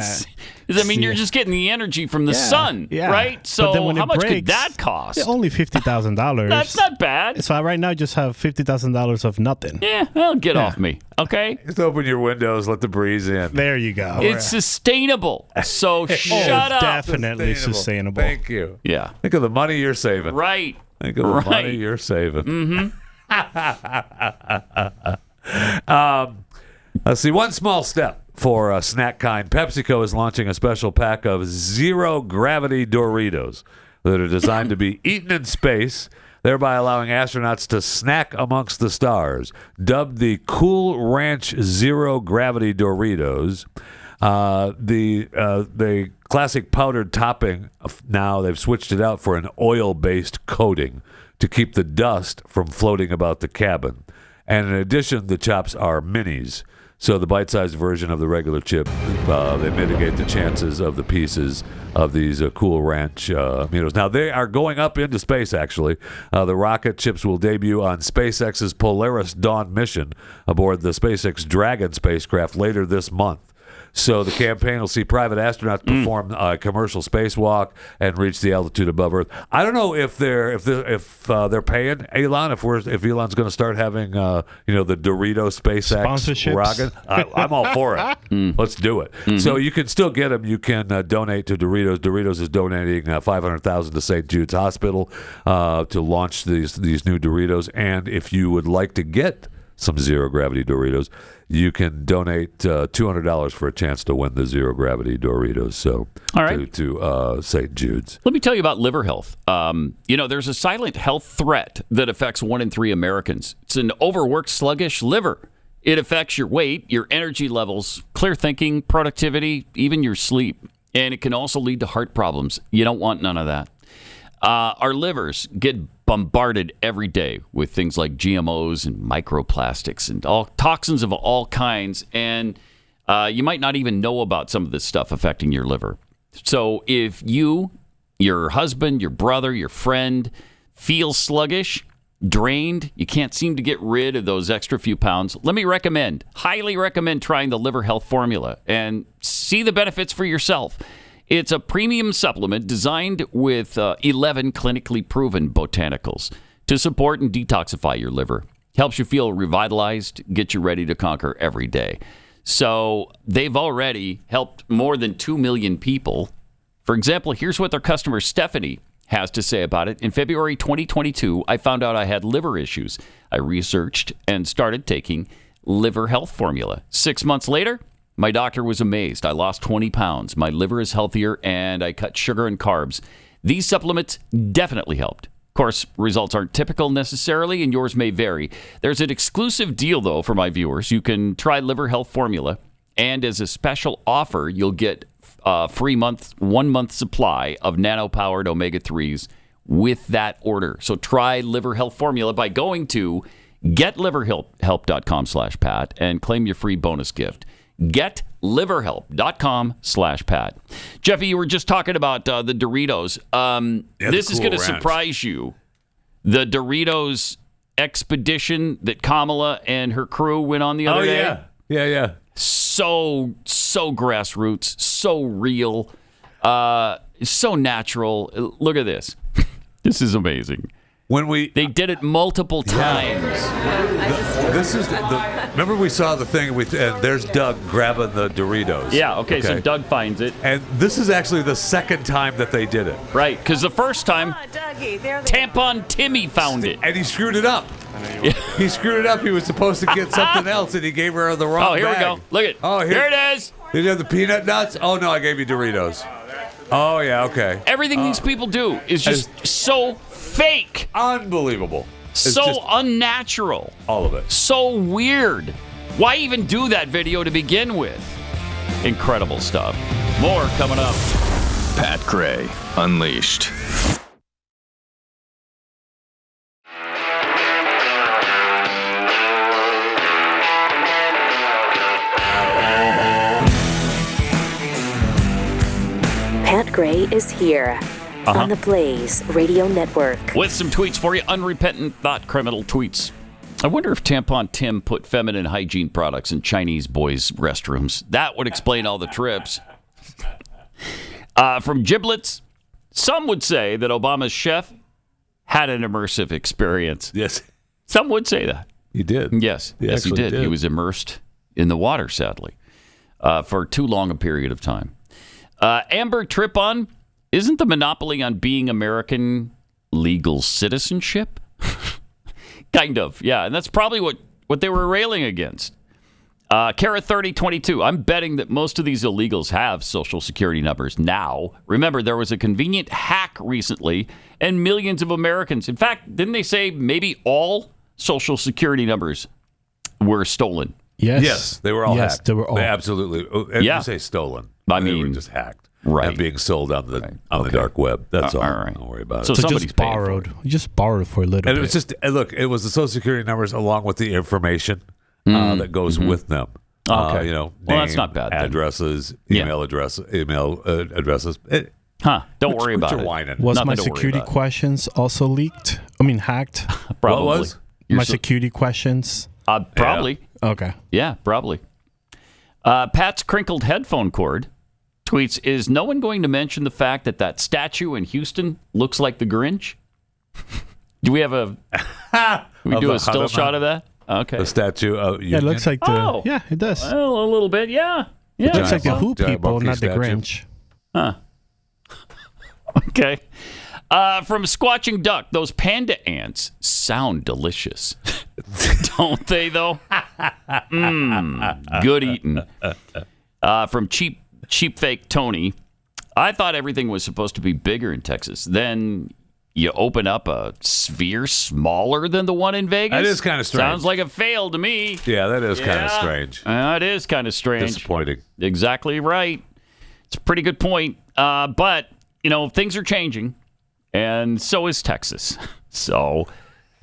You're just getting the energy from the sun, right? So how much could that cost? Only $50,000. That's not bad. So I right now just have $50,000 of nothing. Yeah, well, get off me, okay? Just open your windows, let the breeze in. There you go. It's sustainable. So shut up. Definitely sustainable. Thank you. Yeah. Think of the money you're saving. Right. Think of the money you're saving. Mm-hmm. Let's see. One small step for snack kind. PepsiCo is launching a special pack of zero-gravity Doritos that are designed to be eaten in space, thereby allowing astronauts to snack amongst the stars. Dubbed the Cool Ranch Zero-Gravity Doritos, the classic powdered topping, now they've switched it out for an oil-based coating to keep the dust from floating about the cabin. And in addition, the chops are minis. So the bite-sized version of the regular chip, they mitigate the chances of the pieces of these Cool Ranch Aminos. Now, they are going up into space, actually. The rocket chips will debut on SpaceX's Polaris Dawn mission aboard the SpaceX Dragon spacecraft later this month. So the campaign will see private astronauts perform a commercial spacewalk and reach the altitude above Earth. I don't know if they're paying Elon, if Elon's going to start having the Doritos SpaceX sponsorships. rocket. I'm all for it. Let's do it. So you can still get them. You can donate to Doritos. Doritos is donating $500,000 to St. Jude's Hospital to launch these new Doritos. And if you would like to get some zero gravity Doritos, you can donate $200 for a chance to win the zero gravity Doritos. So, all right. to St. Jude's. Let me tell you about liver health. There's a silent health threat that affects 1 in 3 Americans. It's an overworked, sluggish liver. It affects your weight, your energy levels, clear thinking, productivity, even your sleep. And it can also lead to heart problems. You don't want none of that. Our livers get bombarded every day with things like GMOs and microplastics and all toxins of all kinds, and you might not even know about some of this stuff affecting your liver. So if you, your husband, your brother, your friend feel sluggish, drained, you can't seem to get rid of those extra few pounds, let me highly recommend trying the Liver Health Formula and see the benefits for yourself. It's a premium supplement designed with 11 clinically proven botanicals to support and detoxify your liver. Helps you feel revitalized, get you ready to conquer every day. So they've already helped more than 2 million people. For example, here's what their customer Stephanie has to say about it. In February 2022, I found out I had liver issues. I researched and started taking Liver Health Formula. 6 months later, my doctor was amazed. I lost 20 pounds. My liver is healthier, and I cut sugar and carbs. These supplements definitely helped. Of course, results aren't typical necessarily, and yours may vary. There's an exclusive deal, though, for my viewers. You can try Liver Health Formula, and as a special offer, you'll get a free 1 month supply of nano-powered omega-3s with that order. So try Liver Health Formula by going to getliverhelp.com/Pat and claim your free bonus gift. GetLiverHelp.com/Pat. Jeffy, you were just talking about the Doritos. This is going to surprise you. The Doritos expedition that Kamala and her crew went on the other day. Yeah. So grassroots, so real, so natural. Look at this. This is amazing. They did it multiple times. Remember we saw the thing and there's Doug grabbing the Doritos. Yeah, okay, so Doug finds it. And this is actually the second time that they did it. Right, because the first time, Tampon Timmy found it. And he screwed it up. He screwed it up. He was supposed to get something else, and he gave her the wrong bag. Oh, here we go. Look at it. Oh, here it is. Did you have the peanut nuts? Oh, no, I gave you Doritos. Oh, yeah, okay. Everything these people do is just so fake. Unbelievable. So unnatural. All of it. So weird. Why even do that video to begin with? Incredible stuff. More coming up. Pat Gray Unleashed. Pat Gray is here on the Blaze Radio Network. With some tweets for you, unrepentant thought criminal tweets. I wonder if Tampon Tim put feminine hygiene products in Chinese boys' restrooms. That would explain all the trips. From Giblets, some would say that Obama's chef had an immersive experience. Yes. Some would say that. He did. Yes, he did. He was immersed in the water, sadly, for too long a period of time. Amber Trippon, isn't the monopoly on being American legal citizenship? Kind of, yeah. And that's probably what they were railing against. Kara 3022, I'm betting that most of these illegals have Social Security numbers now. Remember, there was a convenient hack recently, and millions of Americans, in fact, didn't they say maybe all Social Security numbers were stolen? Yes, they were all hacked. They were all. They absolutely. And you say stolen. I they mean, were just hacked. Right. And being sold on the dark web. That's all. All right. Don't worry about so it. So somebody's just borrowed. You just borrowed for a little And bit. it was just, look, it was the Social Security numbers along with the information that goes with them. Okay. Name, that's not bad. Addresses, email addresses. Don't worry about it. Whining. Was Nothing my to worry security about. questions also leaked? Hacked? Probably. What was? My security questions? Probably. Okay. Yeah, probably. Pat's crinkled headphone cord tweets, is no one going to mention the fact that statue in Houston looks like the Grinch? Do we have a still shot of that? Okay. The statue. It looks like the... Yeah, it does. Well, a little bit, yeah. It looks like the Who giant people, monkey not the statue. Grinch. Huh. Okay. From Squatching Duck, those panda ants sound delicious. Don't they, though? Good eating. From Cheap Fake Tony, I thought everything was supposed to be bigger in Texas. Then you open up a sphere smaller than the one in Vegas? That is kind of strange. Sounds like a fail to me. Yeah, that is kind of strange. It is kind of strange. Disappointing. Exactly right. It's a pretty good point. But, things are changing, and so is Texas. So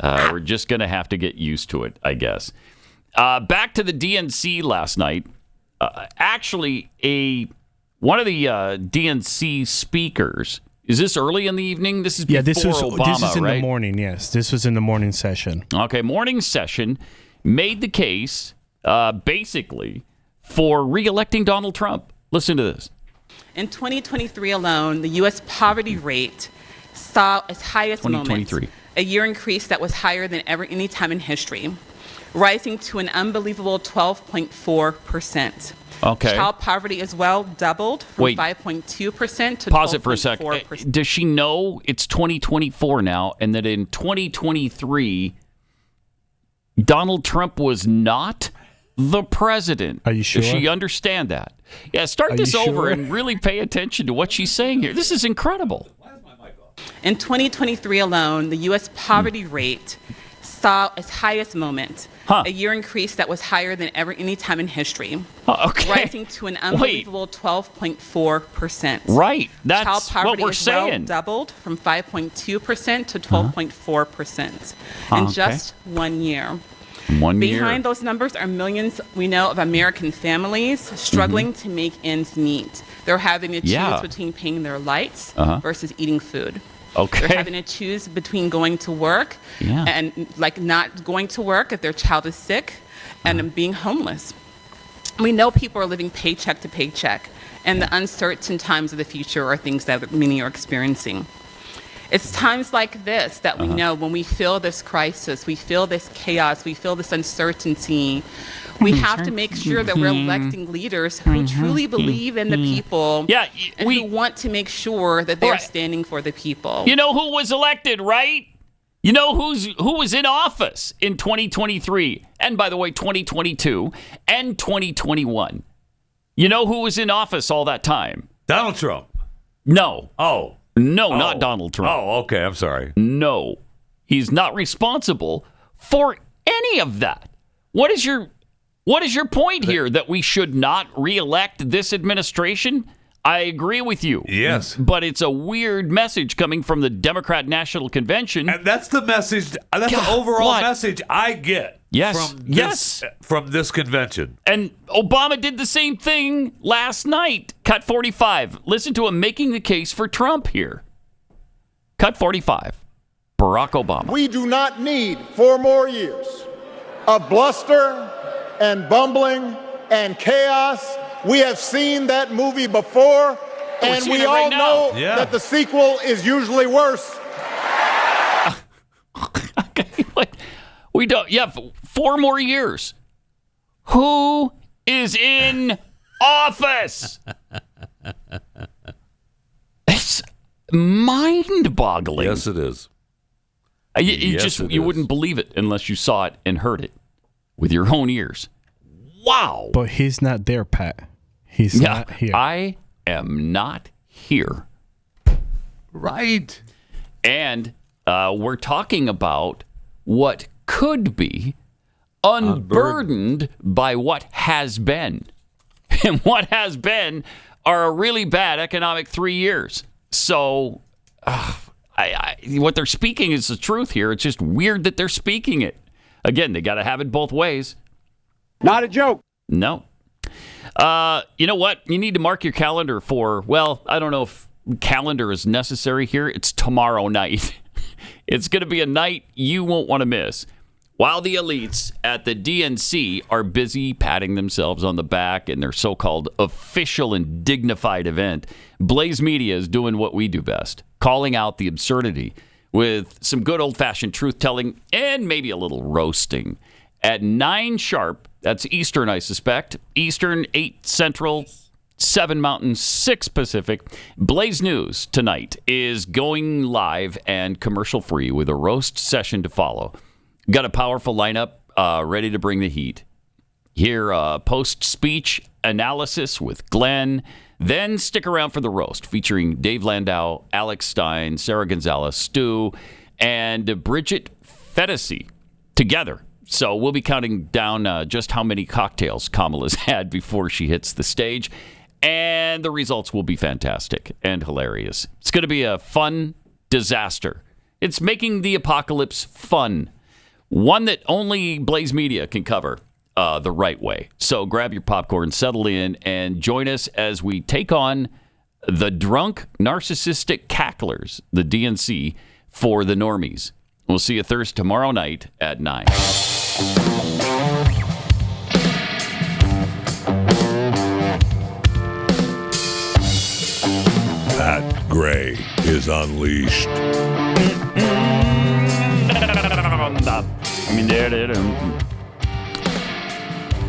we're just going to have to get used to it, I guess. Back to the DNC last night. Actually, one of the DNC speakers... Is this early in the evening? This is before Obama, this is in right? the morning, yes. This was in the morning session. Okay, morning session made the case, basically, for re-electing Donald Trump. Listen to this. In 2023 alone, the U.S. poverty rate saw its highest moment, a year increase that was higher than any time in history, rising to an unbelievable 12.4%. Okay. Child poverty as well doubled from 5.2% to 12.4%. Pause it for a second. Does she know it's 2024 now, and that in 2023, Donald Trump was not the president? Are you sure? Does she understand that? Yeah, start this over and really pay attention to what she's saying here. This is incredible. In 2023 alone, the U.S. poverty rate saw its highest moment, a year increase that was higher than any time in history, rising to an unbelievable 12.4%. Right, that's Child poverty what we're as well saying. Doubled from 5.2% to 12.4% in just 1 year. Behind those numbers are millions, we know, of American families struggling to make ends meet. They're having to choose between paying their lights versus eating food. They're having to choose between going to work and not going to work if their child is sick and being homeless. We know people are living paycheck to paycheck, and the uncertain times of the future are things that many are experiencing. It's times like this that we know when we feel this crisis, we feel this chaos, we feel this uncertainty, we have to make sure that we're electing leaders who truly believe in the people and who want to make sure that they're standing for the people. You know who was elected, right? You know who was in office in 2023, and by the way, 2022 and 2021. You know who was in office all that time? Donald Trump. No. No, Oh. not Donald Trump. Oh, okay. I'm sorry. No. He's not responsible for any of that. What is your point here? That we should not reelect this administration? I agree with you. Yes. But it's a weird message coming from the Democrat National Convention. And that's the message. That's the overall message I get. From this convention. And Obama did the same thing last night. Cut 45. Listen to him making the case for Trump here. Cut 45. Barack Obama. We do not need 4 more years of bluster and bumbling and chaos. We have seen that movie before, and we all know that the sequel is usually worse. We don't. Yeah, 4 more years. Who is in office? It's mind-boggling. Yes, it is. You wouldn't believe it unless you saw it and heard it with your own ears. Wow. But he's not there, Pat. He's not here. I am not here. Right. And we're talking about what could be unburdened by what has been. And what has been are a really bad economic 3 years. So what they're speaking is the truth here. It's just weird that they're speaking it. Again, they got to have it both ways. Not a joke. No, You know what? You need to mark your calendar for, well, I don't know if calendar is necessary here. It's tomorrow night. It's going to be a night you won't want to miss. While the elites at the DNC are busy patting themselves on the back in their so-called official and dignified event, Blaze Media is doing what we do best, calling out the absurdity with some good old-fashioned truth-telling and maybe a little roasting. At 9 sharp, that's Eastern, I suspect, Eastern, 8 Central, 7 Mountain, 6 Pacific, Blaze News tonight is going live and commercial-free with a roast session to follow. Got a powerful lineup ready to bring the heat. Hear post-speech analysis with Glenn. Then stick around for the roast featuring Dave Landau, Alex Stein, Sarah Gonzalez, Stu, and Bridget Fetisi together. So we'll be counting down just how many cocktails Kamala's had before she hits the stage. And the results will be fantastic and hilarious. It's going to be a fun disaster. It's making the apocalypse fun. One that only Blaze Media can cover the right way. So grab your popcorn, settle in, and join us as we take on the Drunk Narcissistic Cacklers, the DNC, for the normies. We'll see you Thursday tomorrow night at 9. Pat Gray is unleashed.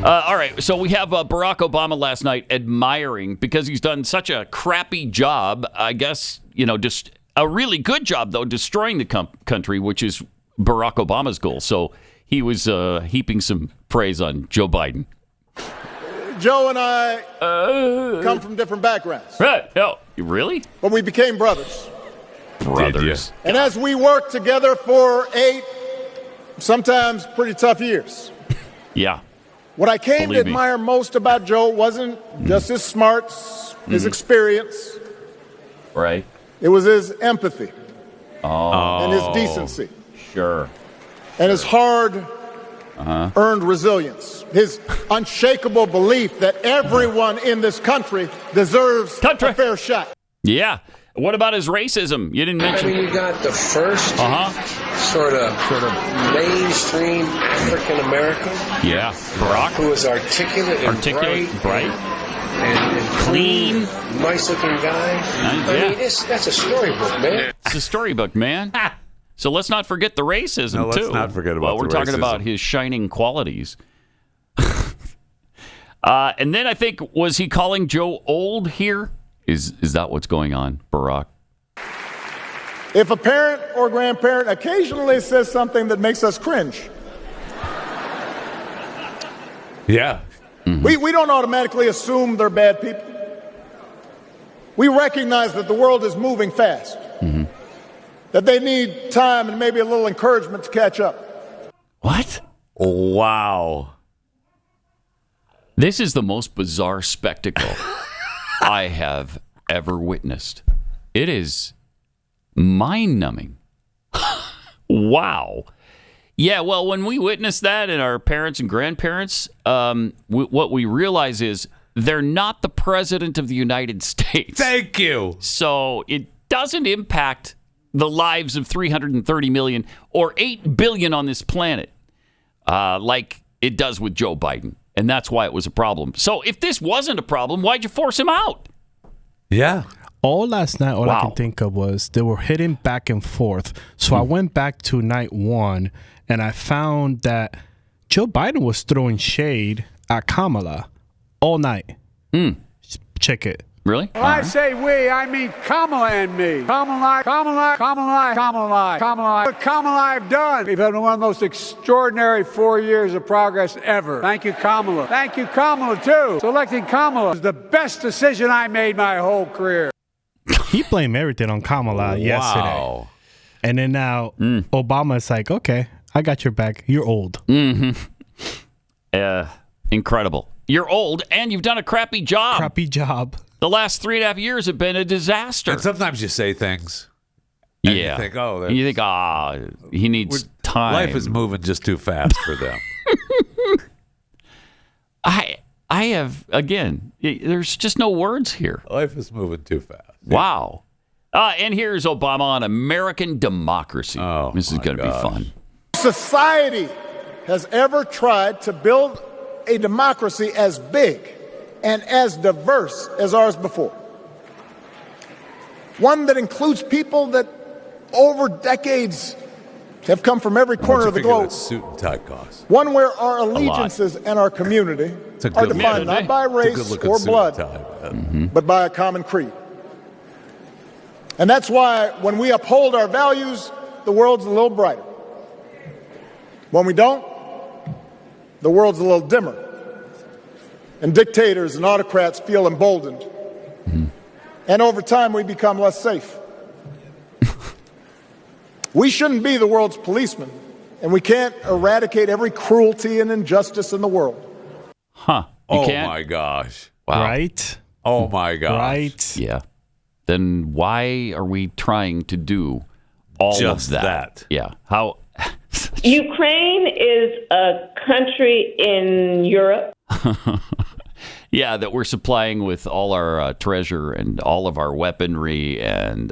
All right, so we have Barack Obama last night admiring, because he's done such a crappy job, I guess, just a really good job, though, destroying the country, which is Barack Obama's goal. So he was heaping some praise on Joe Biden. Joe and I come from different backgrounds. Right. Oh, really? But we became brothers. Brothers. And as we worked together for 8, sometimes pretty tough years. Yeah. What I came to admire most about Joe wasn't just his smarts, his experience. Right. It was his empathy. And his decency. Sure. And his hard earned resilience. His unshakable belief that everyone in this country deserves a fair shot. Yeah. What about his racism? You didn't mention. I mean, you got the first sort of mainstream African American. Yeah, Barack, who was articulate, bright, and clean, nice-looking guy. I mean, that's a storybook, man. It's a storybook, man. So let's not forget the racism too. Let's not forget about. Well, we're talking about his shining qualities. And then I think, was he calling Joe old here? Is that what's going on, Barack? If a parent or grandparent occasionally says something that makes us cringe, yeah, we don't automatically assume they're bad people. We recognize that the world is moving fast, that they need time and maybe a little encouragement to catch up. What? Wow. This is the most bizarre spectacle I have ever witnessed. It is mind-numbing. Wow. Yeah, well, when we witness that and our parents and grandparents, what we realize is they're not the president of the United States. Thank you. So it doesn't impact the lives of 330 million or 8 billion on this planet like it does with Joe Biden. And that's why it was a problem. So if this wasn't a problem, why'd you force him out? Yeah. All last night, all I can think of was they were hitting back and forth. So I went back to night 1, and I found that Joe Biden was throwing shade at Kamala all night. Check it. Really? When I say we, I mean Kamala and me. Kamala. What Kamala I've done. We've had one of the most extraordinary 4 years of progress ever. Thank you, Kamala. Thank you, Kamala, too. Selecting Kamala was the best decision I made my whole career. He blamed everything on Kamala yesterday. And then now Obama's like, okay, I got your back. You're old. Incredible. You're old, and you've done a crappy job. Crappy job. The last 3.5 years have been a disaster. And sometimes you say things. And you think, he needs time. Life is moving just too fast for them. I I have, again, there's just no words here. Life is moving too fast. Wow. And here's Obama on American democracy. Oh, this is going to be fun. Society has ever tried to build a democracy as big and as diverse as ours before. One that includes people that over decades have come from every corner of the globe. Suit and tie costs. One where our allegiances and our community are defined not by race or blood, but by a common creed. And that's why when we uphold our values, the world's a little brighter. When we don't, the world's a little dimmer. And dictators and autocrats feel emboldened. And over time, we become less safe. We shouldn't be the world's policemen, and we can't eradicate every cruelty and injustice in the world. Huh. Oh, my gosh. Wow. Right? Oh, my gosh. Right? Yeah. Then why are we trying to do all Just of that? Yeah. How? Ukraine is a country in Europe. Yeah, that we're supplying with all our treasure and all of our weaponry and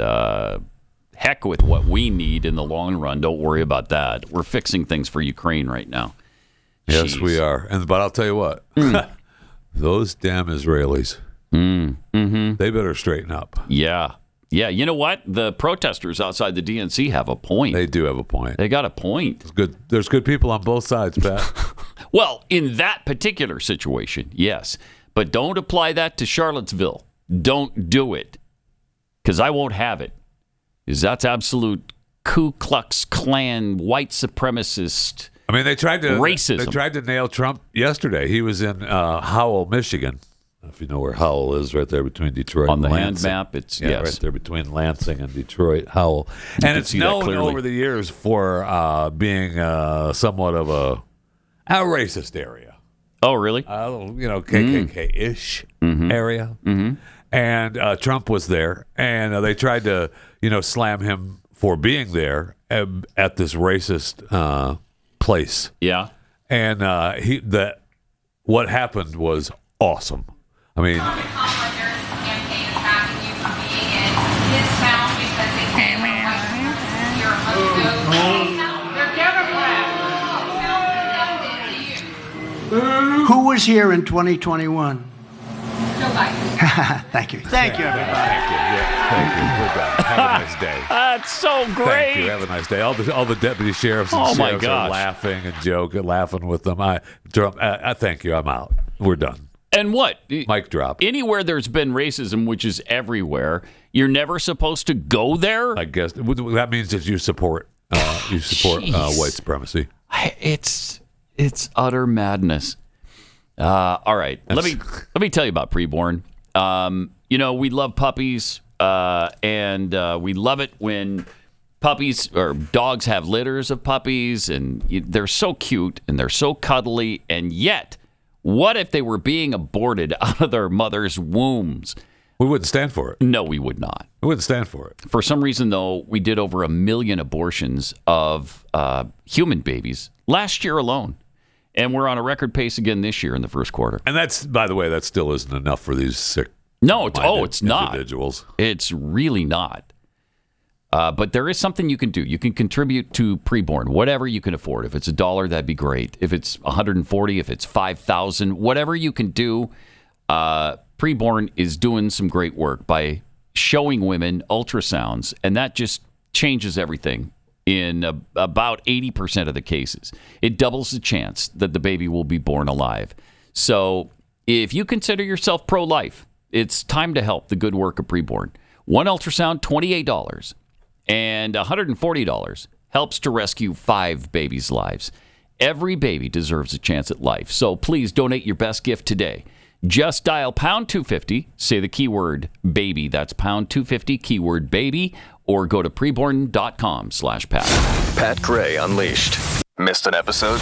heck with what we need in the long run. Don't worry about that. We're fixing things for Ukraine right now. Yes, Jeez. we are. But I'll tell you what, those damn Israelis, they better straighten up. Yeah. Yeah, you know what? The protesters outside the DNC have a point. They do have a point. They got a point. There's good people on both sides, Pat. Well, in that particular situation, yes. But don't apply that to Charlottesville. Don't do it. Because I won't have it. Because that's absolute Ku Klux Klan, white supremacist I mean, they tried to racism. They tried to nail Trump yesterday. He was in Howell, Michigan. If you know where Howell is, right there between Detroit on and the Lansing. hand map, it's right there between Lansing and Detroit, Howell. And it's known over the years for being somewhat of a racist area. Oh, really? KKK-ish area. And Trump was there, and they tried to, slam him for being there at this racist place. Yeah. And what happened was awesome. I mean, who was here in 2021? Thank you. Thank you, everybody. Thank you. We're back. Have a nice day. That's so great. Thank you. Have a nice day. All the deputy sheriffs and sheriffs are laughing and laughing with them. I thank you. I'm out. We're done. And what? Mic drop. Anywhere there's been racism, which is everywhere, you're never supposed to go there? I guess that means that you support white supremacy. It's utter madness. All right. Let me tell you about preborn. We love puppies, and we love it when puppies or dogs have litters of puppies, and they're so cute and they're so cuddly, and yet, what if they were being aborted out of their mother's wombs? We wouldn't stand for it. No, we would not. We wouldn't stand for it. For some reason, though, we did over 1 million abortions of human babies last year alone. And we're on a record pace again this year in the first quarter. And that's, by the way, that still isn't enough for these sick. No, it's not. Individuals. It's really not. But there is something you can do. You can contribute to preborn, whatever you can afford. If it's $1, that'd be great. If it's $140, if it's $5,000, whatever you can do. Preborn is doing some great work by showing women ultrasounds, and that just changes everything in about 80% of the cases. It doubles the chance that the baby will be born alive. So if you consider yourself pro-life, it's time to help the good work of preborn. One ultrasound, $28, and $140 helps to rescue 5 babies' lives. Every baby deserves a chance at life, so please donate your best gift today. Just dial pound 250, say the keyword baby, that's pound 250, keyword baby, or go to preborn.com/Pat. Pat Gray Unleashed. Missed an episode?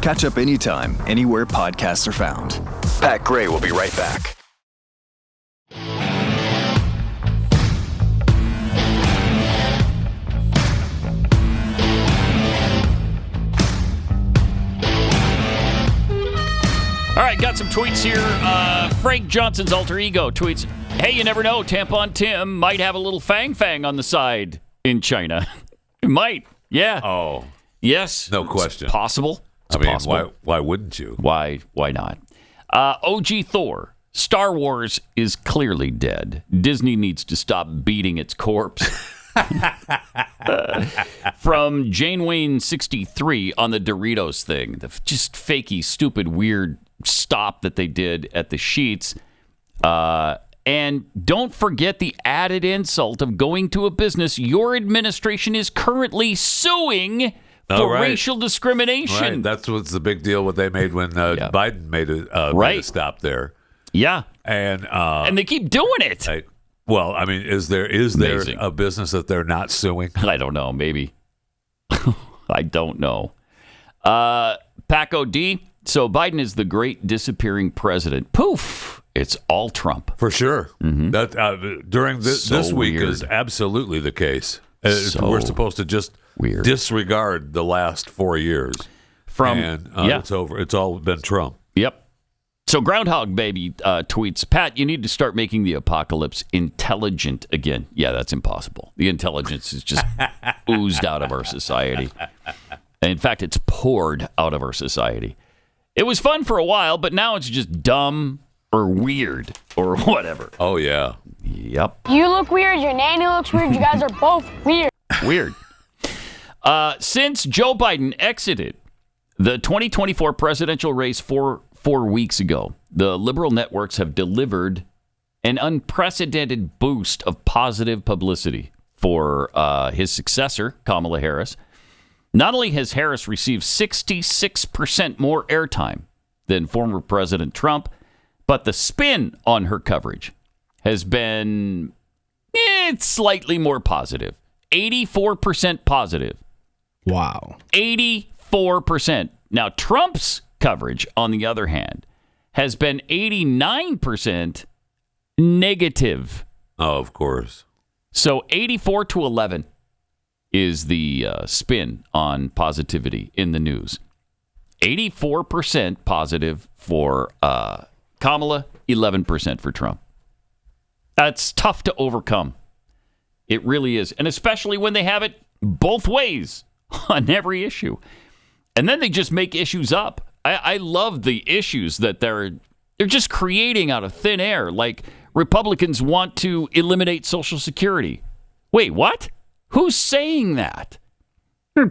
Catch up anytime, anywhere podcasts are found. Pat Gray will be right back. All right, got got some tweets here. Frank Johnson's alter ego tweets, hey, you never know. Tampon Tim might have a little fang on the side in China. It might. Yeah. Oh. Yes. No question. It's possible. It's possible. Why wouldn't you? Why not? OG Thor. Star Wars is clearly dead. Disney needs to stop beating its corpse. From Jane Wayne 63 on the Doritos thing, the just fakey, stupid, weird stop that they did at the Sheets. And don't forget the added insult of going to a business your administration is currently suing for racial discrimination. Right. That's what's the big deal. What they made when Biden made a stop there. Yeah, and they keep doing it. Well, I mean, is there a business that they're not suing? I don't know. Maybe. I don't know. Paco D. So Biden is the great disappearing president. Poof. It's all Trump. For sure. Mm-hmm. That during this week is absolutely the case. We're supposed to just disregard the last 4 years. It's over. It's all been Trump. Yep. So Groundhog Baby tweets, Pat, you need to start making the apocalypse intelligent again. Yeah, that's impossible. The intelligence is just oozed out of our society. And in fact, it's poured out of our society. It was fun for a while, but now it's just dumb or weird or whatever. Oh, yeah. Yep. You look weird. Your nanny looks weird. You guys are both weird. Weird. Since Joe Biden exited the 2024 presidential race 4 weeks ago, the liberal networks have delivered an unprecedented boost of positive publicity for his successor, Kamala Harris. Not only has Harris received 66% more airtime than former President Trump, but the spin on her coverage has been slightly more positive. 84% positive. Wow. 84%. Now, Trump's coverage, on the other hand, has been 89% negative. Oh, of course. So 84 to 11 is the spin on positivity in the news. 84% positive for Kamala, 11% for Trump. That's tough to overcome. It really is. And especially when they have it both ways on every issue. And then they just make issues up. I love the issues that they're just creating out of thin air. Like Republicans want to eliminate Social Security. Wait, what? Who's saying that?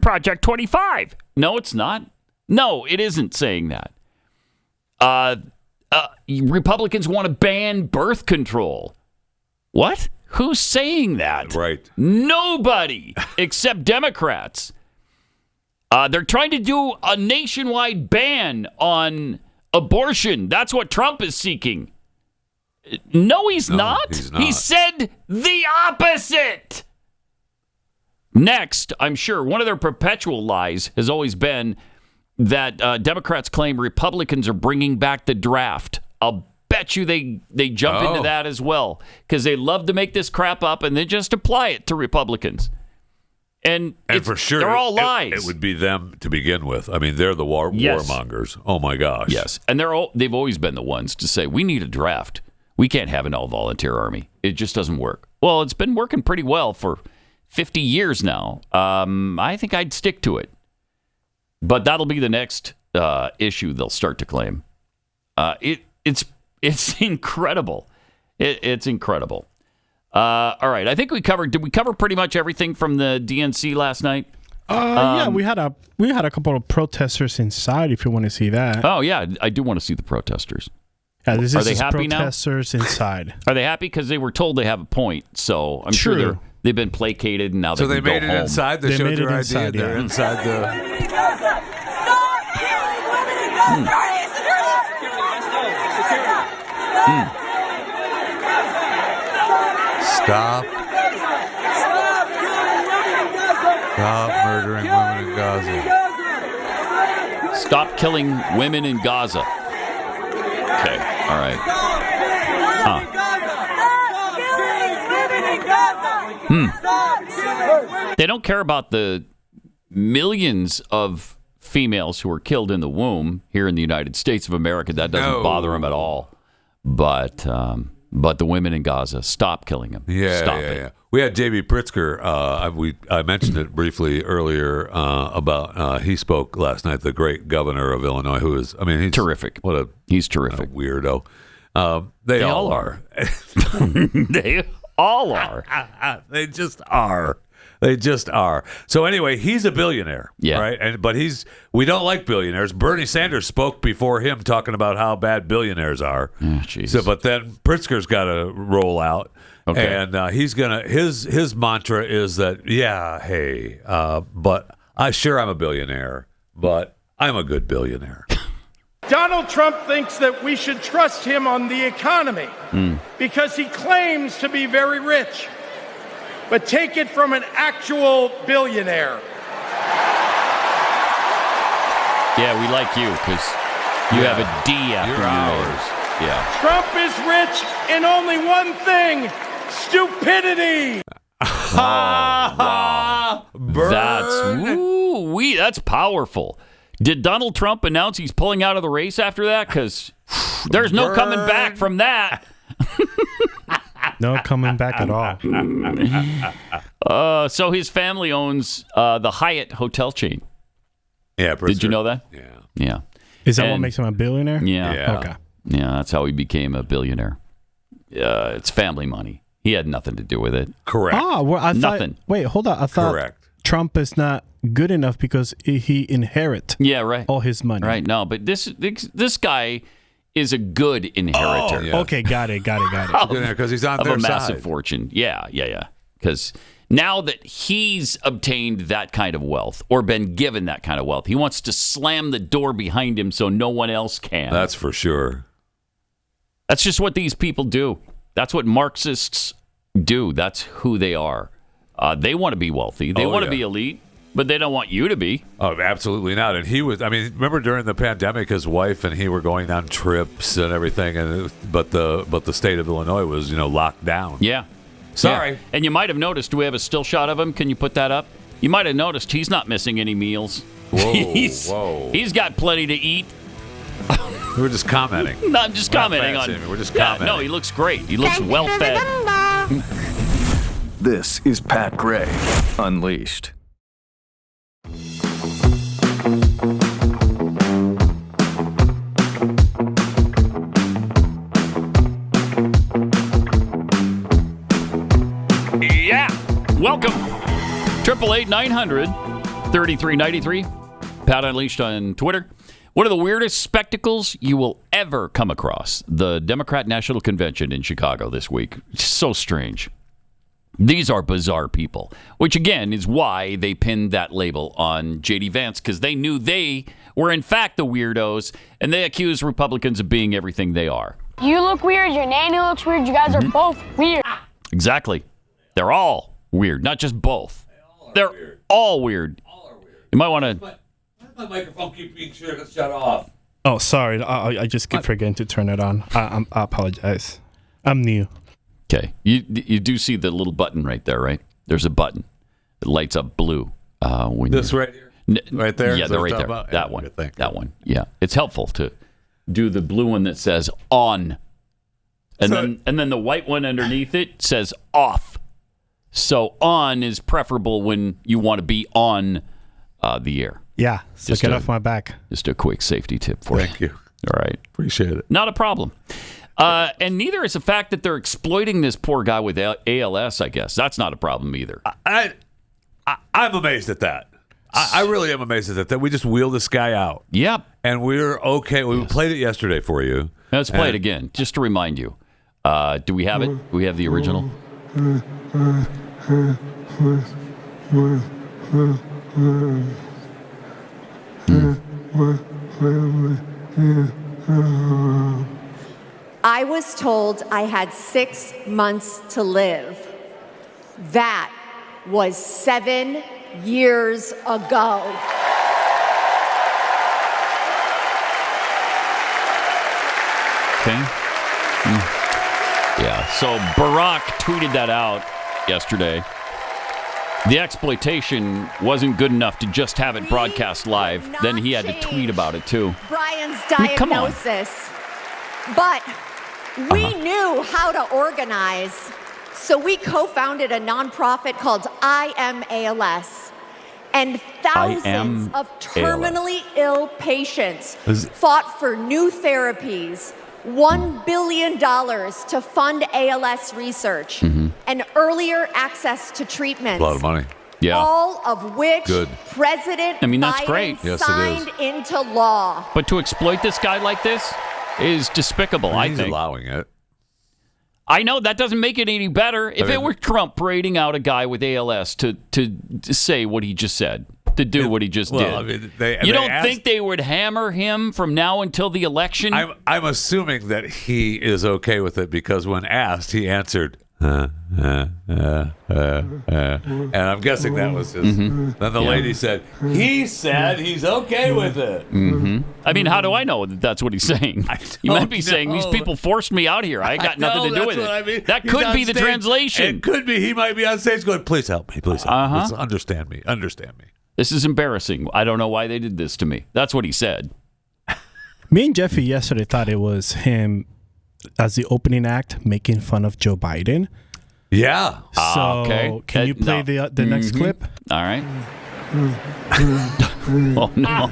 Project 25. No, it's not. No, it isn't saying that. Republicans want to ban birth control. What? Who's saying that? Right. Nobody except Democrats. They're trying to do a nationwide ban on abortion. That's what Trump is seeking. No, he's not. He's not. He said the opposite. Next, I'm sure one of their perpetual lies has always been that Democrats claim Republicans are bringing back the draft. I'll bet you they jump into that as well because they love to make this crap up and then just apply it to Republicans. And for sure, they're all lies. It would be them to begin with. I mean, they're the warmongers. Oh, my gosh. Yes, and they've always been the ones to say, we need a draft. We can't have an all-volunteer army. It just doesn't work. Well, it's been working pretty well for 50 years now. I think I'd stick to it. But that'll be the next issue they'll start to claim. It's incredible. It's incredible. All right, I think did we cover pretty much everything from the DNC last night? Yeah, we had a couple of protesters inside. If you want to see that. Oh yeah, I do want to see the protesters. Yeah, Are they happy protesters inside? Are they happy because they were told they have a point? So I'm sure they've been placated and now they can go home. So they made it inside. They showed their ID. They're inside the. Stop murdering women in Gaza. Stop killing women in Gaza. Okay, all right. They don't care about the millions of females who were killed in the womb here in the United States of America. That doesn't bother him at all. But the women in Gaza, stop killing them. Stop it. Yeah. We had J.B. Pritzker. I mentioned it briefly earlier about he spoke last night. The great governor of Illinois, who is, he's terrific. He's terrific. Weirdo. They all are. They all are. They just are. They just are. So anyway, he's a billionaire, right? But we don't like billionaires. Bernie Sanders spoke before him talking about how bad billionaires are. But then Pritzker's got to roll out, and he's gonna his mantra is that but I'm a billionaire, but I'm a good billionaire. Donald Trump thinks that we should trust him on the economy because he claims to be very rich. But take it from an actual billionaire. Yeah, we like you because you have a D after yours. Yeah. Trump is rich in only one thing: stupidity. Wow. That's powerful. Did Donald Trump announce he's pulling out of the race after that? Because there's no coming back from that. No coming back at all. So his family owns the Hyatt hotel chain. Yeah. Did you know that? Yeah. Is that what makes him a billionaire? Yeah. Okay. Yeah, that's how he became a billionaire. It's family money. He had nothing to do with it. Correct. Nothing. Wait, hold on. I thought Trump is not good enough because he inherit all his money. Right. No, but this guy is a good inheritor. Okay, got it. Because he's on their a massive side. fortune. Yeah. Because now that he's obtained that kind of wealth or been given that kind of wealth, he wants to slam the door behind him so no one else can. That's for sure. That's just what these people do. That's what Marxists do. That's who they are. They want to be wealthy. They want to be elite. But they don't want you to be. Oh, absolutely not. And he was, remember during the pandemic, his wife and he were going on trips and everything, but the state of Illinois was, locked down. Yeah. Sorry. Yeah. And you might have noticed, do we have a still shot of him? Can you put that up? You might have noticed he's not missing any meals. Whoa. He's got plenty to eat. We were just commenting. No, I'm just commenting on him. We're just commenting. No, he looks great. He looks well fed. This is Pat Gray Unleashed. Yeah. Welcome. 888-900-3393. Pat Unleashed on Twitter. One of the weirdest spectacles you will ever come across. The Democrat National Convention in Chicago this week. So strange. These are bizarre people, which again is why they pinned that label on J.D. Vance, because they knew they were in fact the weirdos, and they accused Republicans of being everything they are. You look weird, your nanny looks weird, you guys are both weird. Exactly. They're all weird, not just both. They're all weird. You might want to... My microphone keeps being shut off. Oh, sorry. I just keep forgetting to turn it on. I apologize. I'm new. Okay. You do see the little button right there, right? There's a button. It lights up blue. When this right here? Right there? Yeah, they're right there. That one. That one. Yeah. It's helpful to do the blue one that says on. And then the white one underneath it says off. So on is preferable when you want to be on the air. Yeah, so just get off my back. Just a quick safety tip for you. Thank you. All right. Appreciate it. Not a problem. And neither is the fact that they're exploiting this poor guy with ALS, I guess. That's not a problem either. I'm amazed at that. I really am amazed at that we just wheel this guy out. Yep. And we're okay. We played it yesterday for you. Let's play it again, just to remind you. Do we have it? Do we have the original? I was told I had 6 months to live. That was 7 years ago. Okay. Yeah, so Barack tweeted that out yesterday. the exploitation wasn't good enough to just have it broadcast live. Then he had to tweet about it, too. Brian's Come on. diagnosis. But we knew how to organize. So we co-founded a nonprofit called I Am ALS. And thousands of terminally ill patients fought for new therapies, $1 billion to fund ALS research, and earlier access to treatments. A lot of money. Yeah. All of which President that's Biden great. Yes, signed into law. But to exploit this guy like this is despicable, I think. He's allowing it. I know that doesn't make it any better. If it were Trump parading out a guy with ALS to say what he just said, to do what he just did, I mean, you don't think they would hammer him from now until the election? I'm assuming that he is okay with it because when asked, he answered, and I'm guessing that was his. Then the lady said, he said he's okay with it. I mean, how do I know that that's what he's saying? He might be saying, these people forced me out here. I got nothing to do with it. I mean. That could be the translation. It could be. He might be on stage going, please help me. Please help me. Please understand me. Understand me. This is embarrassing. I don't know why they did this to me. That's what he said. Me and Jeffy yesterday thought it was him as the opening act making fun of Joe Biden. Yeah. So can you play the next clip? All right. Oh, no.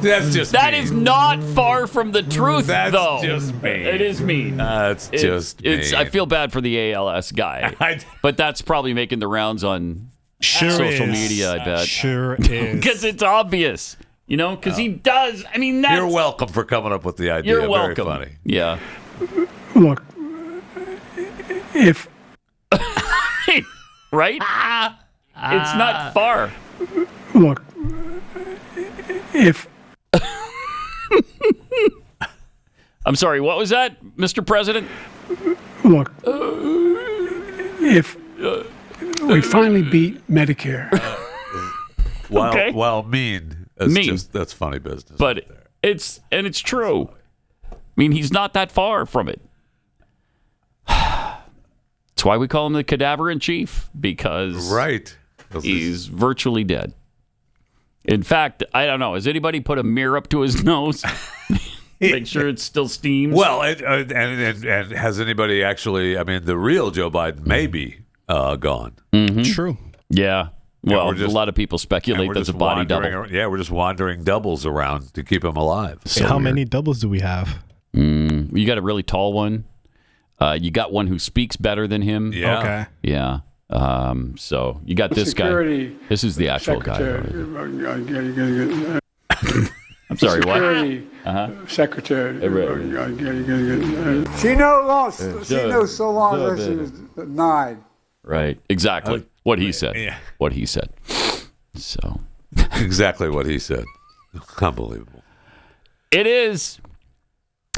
That's just That mean. is not far from the truth, That's though. just mean. It is mean. That's just mean. I feel bad for the ALS guy, but that's probably making the rounds on social media, I bet. Sure is. Because it's obvious. You know, because he does. I mean, that's... You're welcome for coming up with the idea. You're welcome. Very funny. Yeah. Look, if... Right? It's not far. Look, if... I'm sorry, what was that, Mr. President? Look, if we finally beat Medicare... While mean... That's funny business. But it's true. I mean, he's not that far from it. That's why we call him the cadaver in chief, because he's virtually dead. In fact, I don't know. Has anybody put a mirror up to his nose? Make sure it still steams? Well, and has anybody actually, I mean, the real Joe Biden may be gone. True. Yeah. Well, a lot of people speculate that's a body double. We're just wandering doubles around to keep him alive. So how many doubles do we have? You got a really tall one. You got one who speaks better than him. Yeah. Okay. Yeah. So you got this guy. This is the actual guy. I'm sorry, what? Secretary. She knows so long as she was 9. Right. Exactly. What he said. Yeah. What he said. So. Exactly what he said. Unbelievable. It is.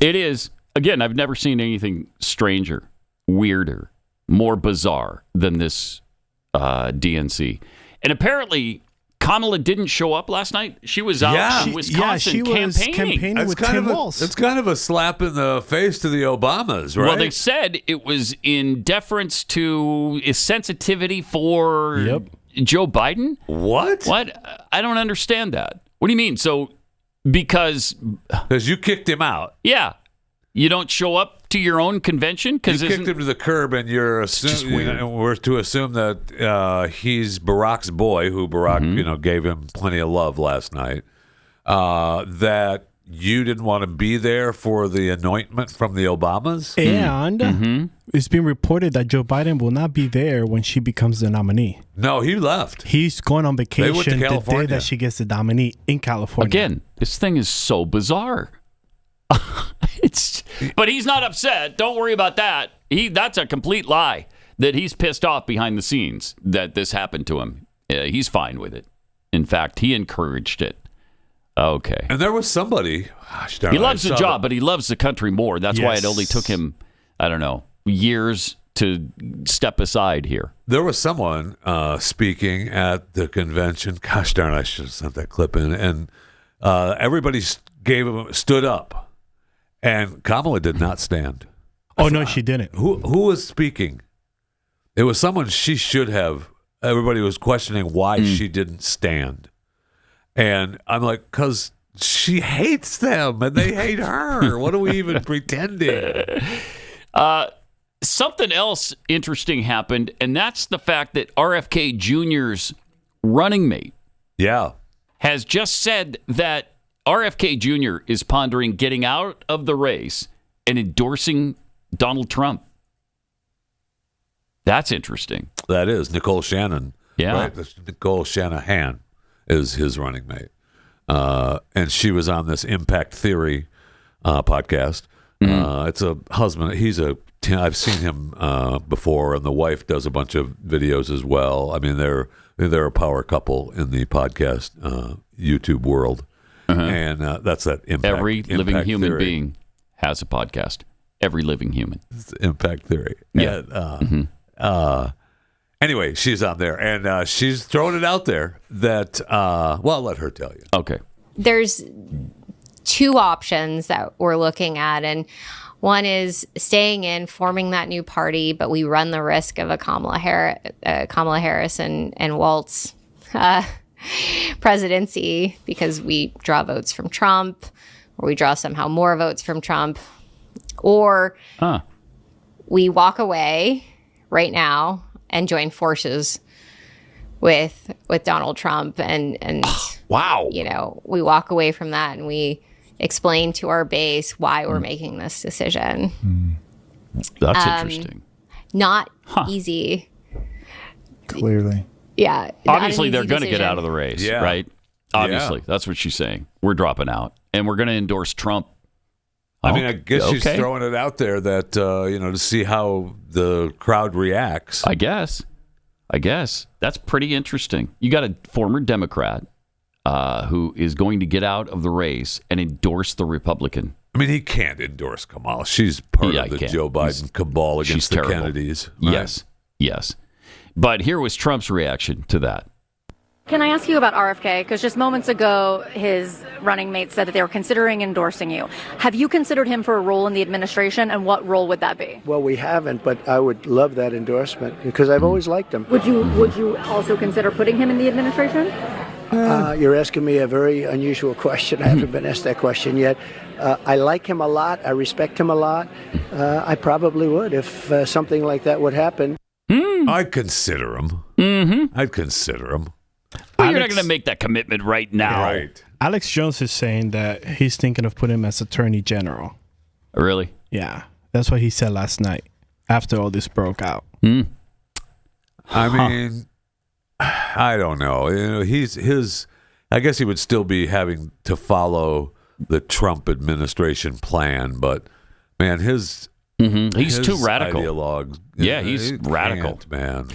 It is. Again, I've never seen anything stranger, weirder, more bizarre than this DNC. And apparently, Kamala didn't show up last night. She was out in Wisconsin campaigning. with Tim Walz. It's kind of a slap in the face to the Obamas, right? Well, they said it was in deference to his sensitivity for Joe Biden. What? I don't understand that. What do you mean? So, because you kicked him out. Yeah. You don't show up to your own convention? You kicked him to the curb, and we're to assume that he's Barack's boy, who Barack, gave him plenty of love last night. That you didn't want to be there for the anointment from the Obamas, and it's been reported that Joe Biden will not be there when she becomes the nominee. No, he left. He's going on vacation the day that she gets the nominee in California. Again, this thing is so bizarre. But he's not upset. Don't worry about that. That's a complete lie that he's pissed off behind the scenes that this happened to him. He's fine with it. In fact, he encouraged it. Okay. And there was somebody. He loves the job, but he loves the country more. That's why it only took him, I don't know, years to step aside here. There was someone speaking at the convention. Gosh darn, I should have sent that clip in. And everybody stood up. And Kamala did not stand. Oh, no, she didn't. Who was speaking? It was someone she should have. Everybody was questioning why she didn't stand. And I'm like, because she hates them and they hate her. What are we even pretending? Something else interesting happened, and that's the fact that RFK Jr.'s running mate has just said that RFK Jr. is pondering getting out of the race and endorsing Donald Trump. That's interesting. That is. Nicole Shannon. Yeah. Right? Nicole Shanahan is his running mate. And she was on this Impact Theory podcast. It's a husband. I've seen him before, and the wife does a bunch of videos as well. I mean, they're a power couple in the podcast YouTube world. And that's that Impact. Every living human Theory. being has a podcast. Every living human. It's Impact Theory. Yeah. Anyway, she's on there, and she's throwing it out there that, well, I'll let her tell you. Okay. There's two options that we're looking at, and one is staying in, forming that new party, but we run the risk of a Kamala Harris and Walt's presidency because we draw votes from Trump, or we draw somehow more votes from Trump, or we walk away right now and join forces with Donald Trump and wow, we walk away from that and we explain to our base why we're making this decision. That's interesting. Not easy. Clearly. Yeah. Obviously, they're going to get out of the race, right? Obviously. That's what she's saying. We're dropping out, and we're going to endorse Trump. I mean, I guess she's throwing it out there that, to see how the crowd reacts. I guess. That's pretty interesting. You got a former Democrat who is going to get out of the race and endorse the Republican. I mean, he can't endorse Kamala. She's part of the Joe Biden cabal against the Kennedys. Right? Yes. But here was Trump's reaction to that. Can I ask you about RFK? Because just moments ago, his running mate said that they were considering endorsing you. Have you considered him for a role in the administration, and what role would that be? Well, we haven't, but I would love that endorsement because I've always liked him. Would you also consider putting him in the administration? You're asking me a very unusual question. I haven't been asked that question yet. I like him a lot. I respect him a lot. I probably would if something like that would happen. I'd consider him. I'd consider him. Well, you're not going to make that commitment right now. Right. Alex Jones is saying that he's thinking of putting him as Attorney General. Really? Yeah. That's what he said last night after all this broke out. I mean, I don't know. I guess he would still be having to follow the Trump administration plan, but man, he's too radical. Ideologue, he's radical, man.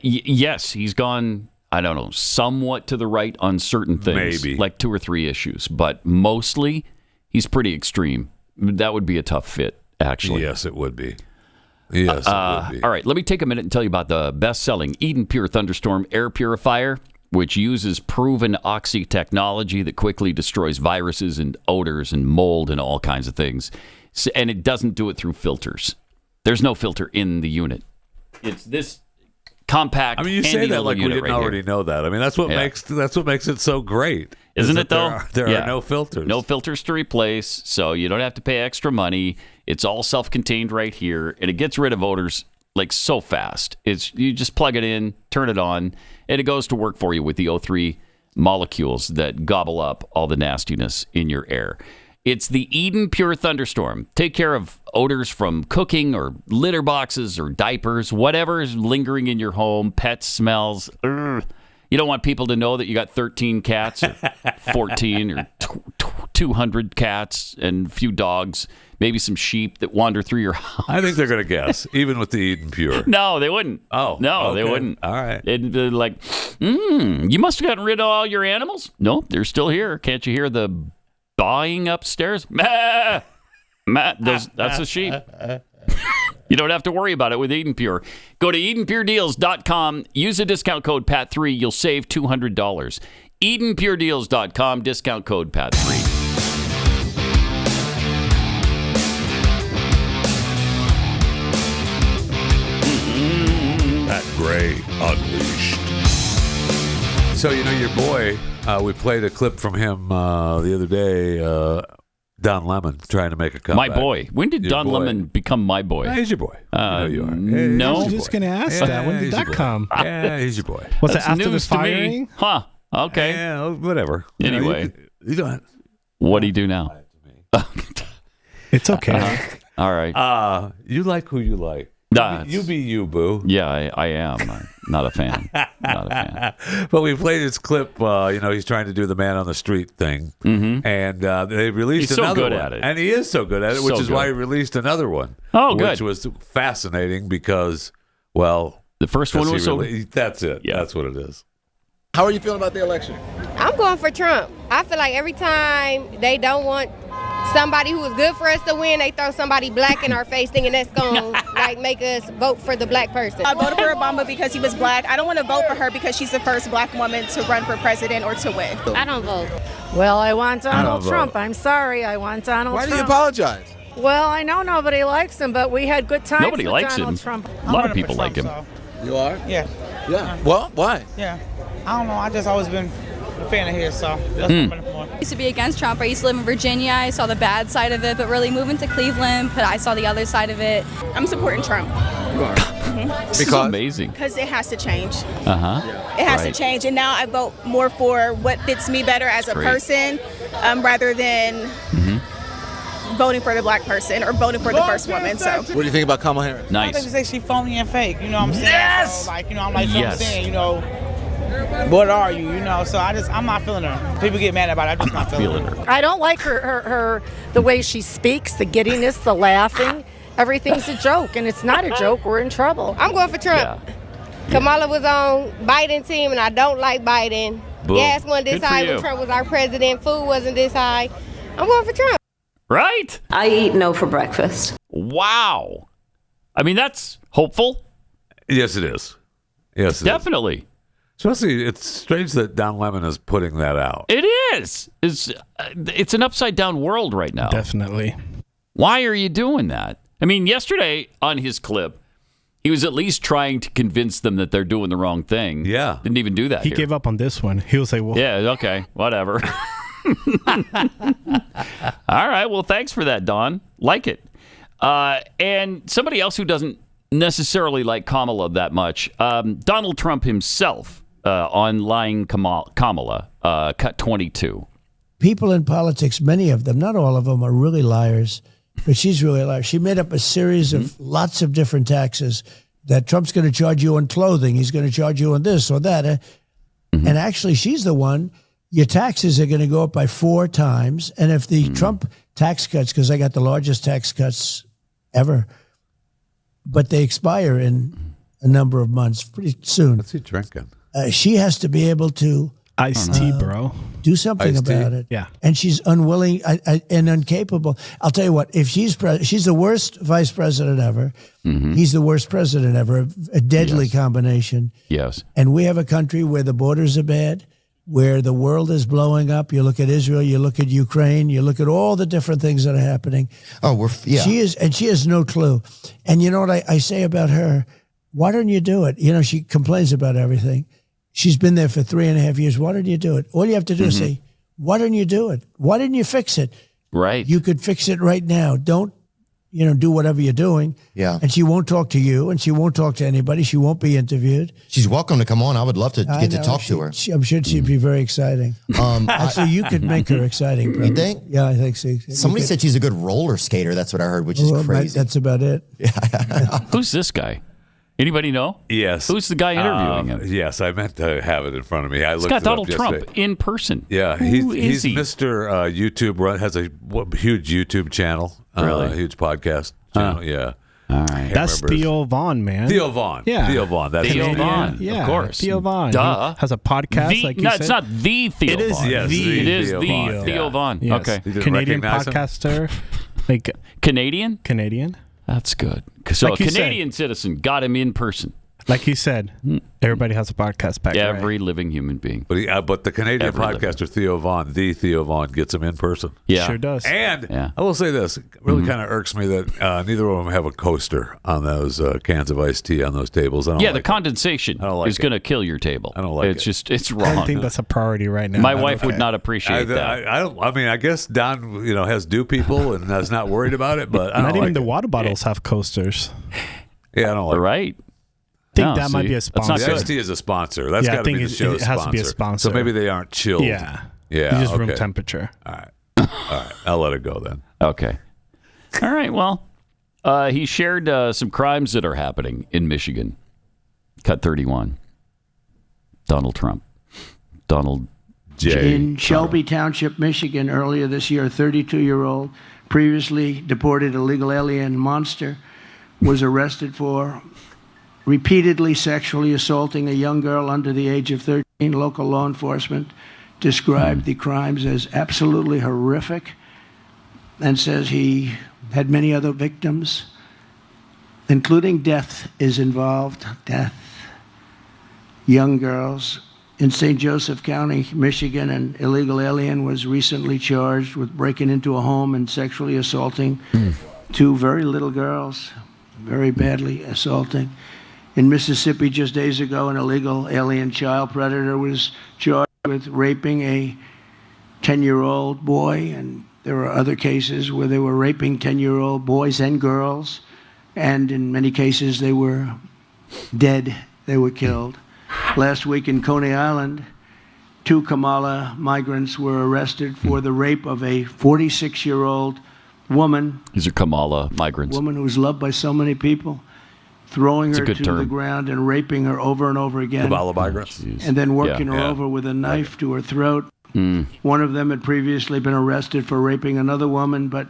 Yes, he's gone, I don't know, somewhat to the right on certain things, maybe like 2 or 3 issues, but mostly he's pretty extreme. That would be a tough fit, actually. Yes, it would be. Yes, it would be. All right, let me take a minute and tell you about the best-selling Eden Pure Thunderstorm air purifier, which uses proven oxy technology that quickly destroys viruses and odors and mold and all kinds of things. And it doesn't do it through filters. There's no filter in the unit. It's this compact. I mean, you say that like we didn't already know that. I mean, that's what makes it so great, isn't it? Though there are no filters, no filters to replace, so you don't have to pay extra money. It's all self-contained right here, and it gets rid of odors like so fast. You just plug it in, turn it on, and it goes to work for you with the O3 molecules that gobble up all the nastiness in your air. It's the Eden Pure Thunderstorm. Take care of odors from cooking or litter boxes or diapers, whatever is lingering in your home, pet smells. You don't want people to know that you got 13 cats or 14 or 200 cats and a few dogs, maybe some sheep that wander through your house. I think they're going to guess, even with the Eden Pure. No, they wouldn't. Oh, no, okay. They wouldn't. All right. They'd be like, you must have gotten rid of all your animals? No, they're still here. Can't you hear the bawing upstairs? That's a sheep. You don't have to worry about it with Eden Pure. Go to EdenPureDeals.com. Use the discount code PAT3. You'll save $200. EdenPureDeals.com. Discount code PAT3. Gray Unleashed. So, your boy, we played a clip from him the other day, Don Lemon, trying to make a comeback. My boy. When did Don Lemon become my boy? Yeah, he's your boy. You are. No. I was just going to ask that. When did that come? Yeah, he's your boy. Was That's it after the news to me. firing? Huh. Okay. Yeah, whatever. Anyway. You don't. What do you do now? It's okay. All right. You like who you like. You be you, boo. Yeah, I am. I'm not a fan. Not a fan. But we played his clip. He's trying to do the man on the street thing, and they released He's so another good one. at it. And he is so good at it, which is why he released another one. Oh, good. Which was fascinating because, well, the first one was that's it. Yeah. That's what it is. How are you feeling about the election? I'm going for Trump. I feel like every time they don't want somebody who is good for us to win, they throw somebody black in our face thinking that's going to make us vote for the black person. I voted for Obama because he was black. I don't want to vote for her because she's the first black woman to run for president or to win. I don't vote. Well, I want Donald Trump. I'm sorry. I want Donald Trump. Why do you apologize? Well, I know nobody likes him, but we had good times Nobody with likes Donald him. Trump. A lot of people like him. You are? Yeah. Yeah. Well, why? Yeah. I don't know. I just always been a fan of his, so that's what I'm more. I used to be against Trump. I used to live in Virginia. I saw the bad side of it, but really moving to Cleveland, I saw the other side of it. I'm supporting Trump. You are. This is amazing. Because it has to change. Uh-huh. It has to change, and now I vote more for what fits me better as a person rather than voting for the black person or voting for the first woman. So, what do you think about Kamala Harris? Nice. I think they say she phony and fake. You know what I'm saying? Yes. So, I'm like, I'm saying, what are you? So I'm not feeling her. People get mad about it. I'm just not feeling her. I don't like her the way she speaks, the giddiness, the laughing. Everything's a joke, and it's not a joke. We're in trouble. I'm going for Trump. Yeah. Kamala was on Biden's team, and I don't like Biden. Boom. Gas wasn't this Good for high you. when Trump was our president. Food wasn't this high. I'm going for Trump. Right? I eat no for breakfast. Wow. I mean, that's hopeful. Yes, it is. Yes, it Definitely. is. Especially, it's strange that Don Lemon is putting that out. It is. It's an upside down world right now. Definitely. Why are you doing that? I mean, yesterday on his clip, he was at least trying to convince them that they're doing the wrong thing. Yeah. Didn't even do that. He gave up on this one. He was like, well. Yeah, okay, whatever. All right, well, thanks for that, Don. Like it. And somebody else who doesn't necessarily like Kamala that much, Donald Trump himself on lying Kamala, cut 22. People in politics, many of them, not all of them, are really liars. But she's really a liar. She made up a series of lots of different taxes that Trump's going to charge you on clothing. He's going to charge you on this or that. And actually, she's the one. Your taxes are going to go up by 4 times. And if the Trump tax cuts, because I got the largest tax cuts ever, but they expire in a number of months, pretty soon. What's he drinking? She has to be able to iced tea, bro. Do something Iced tea? about it. Yeah. And she's unwilling and incapable. I'll tell you what, if she's the worst vice president ever. Mm-hmm. He's the worst president ever. A deadly combination. Yes. And we have a country where the borders are bad, where the world is blowing up. You look at Israel, you look at Ukraine, you look at all the different things that are happening. Oh, She has no clue. And you know what I say about her? Why don't you do it? You know, she complains about everything. She's been there for 3.5 years. Why don't you do it? All you have to do is say, why don't you do it? Why didn't you fix it? Right. You could fix it right now. Don't, do whatever you're doing. Yeah. And she won't talk to you, and she won't talk to anybody. She won't be interviewed. She's welcome to come on. I would love to get to talk to her. I'm sure she'd be very exciting. Actually, you could make her exciting. Probably. You think? Yeah, I think so. Somebody said she's a good roller skater. That's what I heard, which is crazy. That's about it. Who's this guy? Anybody know? Yes. Who's the guy interviewing him? Yes, I meant to have it in front of me. I It's looked got it Donald up Trump yesterday. in person. Yeah, Who he's is he? Mr. YouTube, has a huge YouTube channel. Really? Huge podcast channel, yeah. All right. That's Theo Vaughn, man. Theo Vaughn. Yeah. Theo Vaughn. That's Theo his name. Vaughn, Yeah, of course. Theo Vaughn. Duh. He has a podcast, like you no, said. it's not the Theo It is Vaughn. Yes, the It is Theo the Vaughn, Theo yeah. Vaughn. Yes. Okay. You didn't Canadian recognize him? podcaster. Like Canadian? Canadian. That's good. So Like a you Canadian citizen got him in person. Like he said, everybody has a podcast back there. Every living human being. But the Canadian podcaster Theo Vaughn, the Theo Vaughn, gets them in person. Yeah. Sure does. And I will say this, it really kind of irks me that neither of them have a coaster on those cans of iced tea on those tables. I don't the condensation is going to kill your table. I don't like it. It's wrong. I don't think that's a priority right now. My wife would not appreciate that. I mean, I guess Don, has do people and is not worried about it, but I don't not even like the it. water bottles have coasters. Yeah, I don't like it. Right. I think that might be a sponsor. The iced tea is a sponsor. That's got to be the show's it has to be a sponsor. So maybe they aren't chilled. Yeah. Yeah. Just room temperature. All right. I'll let it go then. Okay. All right. Well, he shared some crimes that are happening in Michigan. Cut 31. Donald Trump. Donald J. In Shelby Township, Michigan, earlier this year, a 32-year-old, previously deported illegal alien monster, was arrested for repeatedly sexually assaulting a young girl under the age of 13. Local law enforcement described the crimes as absolutely horrific and says he had many other victims, including death is involved. Death. Young girls. In St. Joseph County, Michigan, an illegal alien was recently charged with breaking into a home and sexually assaulting two very little girls, very badly assaulting. In Mississippi, just days ago, an illegal alien child predator was charged with raping a 10-year-old boy, and there are other cases where they were raping 10-year-old boys and girls, and in many cases they were dead, they were killed. Last week in Coney Island, 2 Kamala migrants were arrested for the rape of a 46-year-old woman. These are Kamala migrants. Woman who was loved by so many people. Throwing her to term. the ground and raping her over and over again. Kamala migrants. And then working her over with a knife to her throat. One of them had previously been arrested for raping another woman, but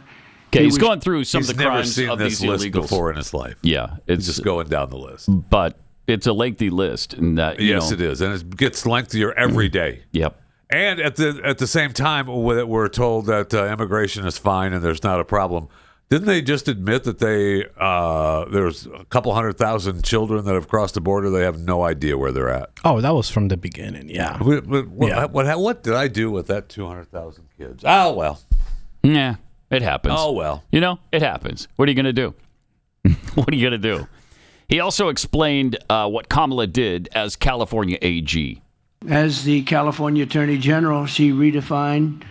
he's going through some of the crimes never of seen these this list illegals before in his life. Yeah, it's just going down the list. But it's a lengthy list, and that it is, and it gets lengthier every day. Yep. And at the same time, we're told that immigration is fine and there's not a problem. Didn't they just admit that there's a couple 100,000 children that have crossed the border? They have no idea where they're at. Oh, that was from the beginning. Yeah. What did I do with that 200,000 kids? Oh well. Yeah, it happens. Oh well. It happens. What are you going to do? What are you going to do? He also explained what Kamala did as California AG. As the California Attorney General, she redefined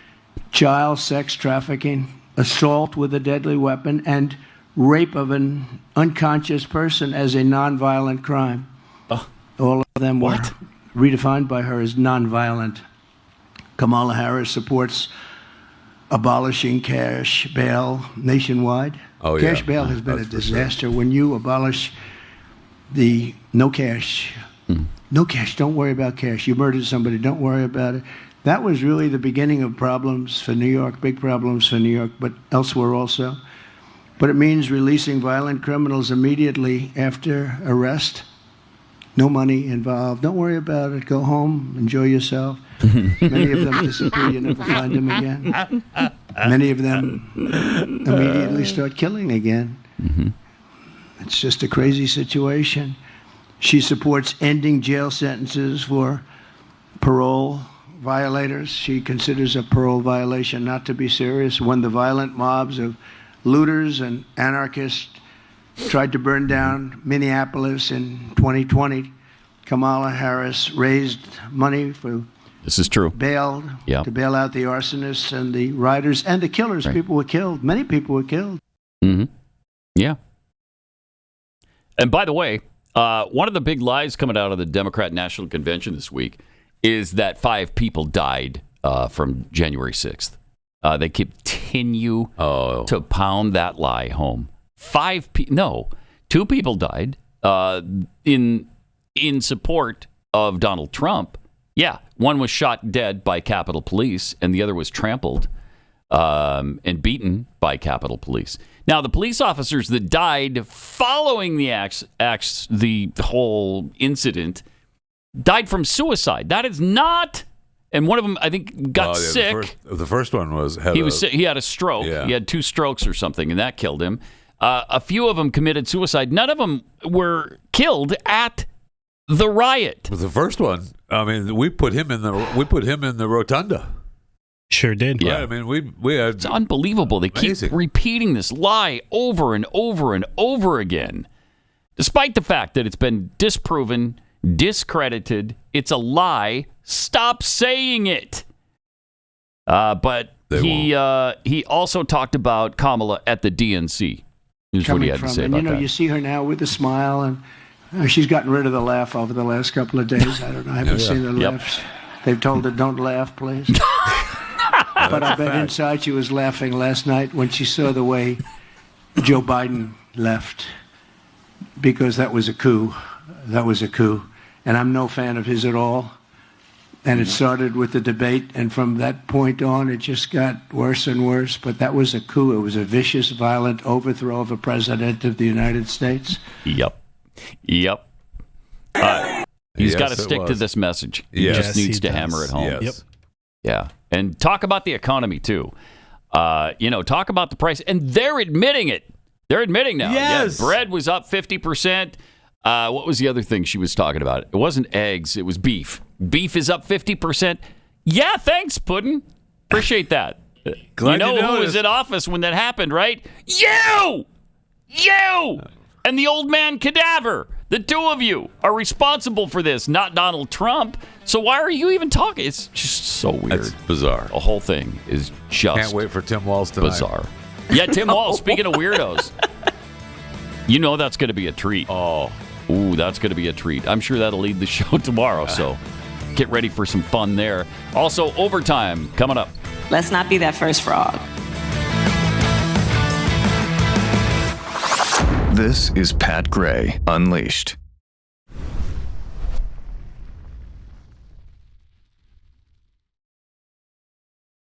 child sex trafficking, assault with a deadly weapon, and rape of an unconscious person as a nonviolent crime. All of them were redefined by her as nonviolent. Kamala Harris supports abolishing cash bail nationwide. Cash bail has been a disaster. Sure. When you abolish the no cash, don't worry about cash. You murdered somebody, don't worry about it. That was really the beginning of problems for New York, big problems for New York, but elsewhere also. But it means releasing violent criminals immediately after arrest. No money involved. Don't worry about it. Go home, enjoy yourself. Many of them disappear. You never find them again. Many of them immediately start killing again. It's just a crazy situation. She supports ending jail sentences for parole violators. She considers a parole violation not to be serious. When the violent mobs of looters and anarchists tried to burn down Minneapolis in 2020, Kamala Harris raised money for this is true. Bailed to bail out the arsonists and the rioters and the killers. Right. People were killed. Many people were killed. Yeah. And by the way, one of the big lies coming out of the Democrat National Convention this week is that 5 people died from January 6th. They continue to pound that lie home. 2 people died in support of Donald Trump. Yeah, one was shot dead by Capitol Police, and the other was trampled and beaten by Capitol Police. Now, the police officers that died following the whole incident died from suicide. That is not, and one of them I think got sick. The first one he had a stroke. Yeah. He had 2 strokes or something, and that killed him. A few of them committed suicide. None of them were killed at the riot. With the first one, I mean, we put him in the rotunda. Sure did. Yeah. Right? I mean, we had, it's unbelievable. They keep repeating this lie over and over and over again, despite the fact that it's been disproven, discredited. It's a lie. Stop saying it. But he also talked about Kamala at the DNC. Here's what he had to say about that. You see her now with a smile, and she's gotten rid of the laugh over the last couple of days. I don't know. I haven't seen her laugh. They've told her, don't laugh, please. But I bet inside she was laughing last night when she saw the way Joe Biden left, because that was a coup. That was a coup. And I'm no fan of his at all. And it started with the debate, and from that point on, it just got worse and worse. But that was a coup. It was a vicious, violent overthrow of a president of the United States. Yep. He's got to stick to this message. He just needs to hammer it home. Yes. Yep. Yeah. And talk about the economy, too. Talk about the price. And they're admitting it. They're admitting now. Yes. Yeah, bread was up 50%. What was the other thing she was talking about? It wasn't eggs. It was beef. Beef is up 50%. Yeah, thanks, Puddin'. Appreciate that. Glad you know you who noticed. was in office when that happened, right? You! And the old man cadaver. The two of you are responsible for this, not Donald Trump. So why are you even talking? It's just so weird. It's bizarre. The whole thing is just Can't wait for Tim Walz tonight. bizarre. Yeah, Tim Walz, speaking of weirdos. You know that's going to be a treat. Ooh, that's going to be a treat. I'm sure that'll lead the show tomorrow, so get ready for some fun there. Also, overtime coming up. Let's not be that first frog. This is Pat Gray Unleashed.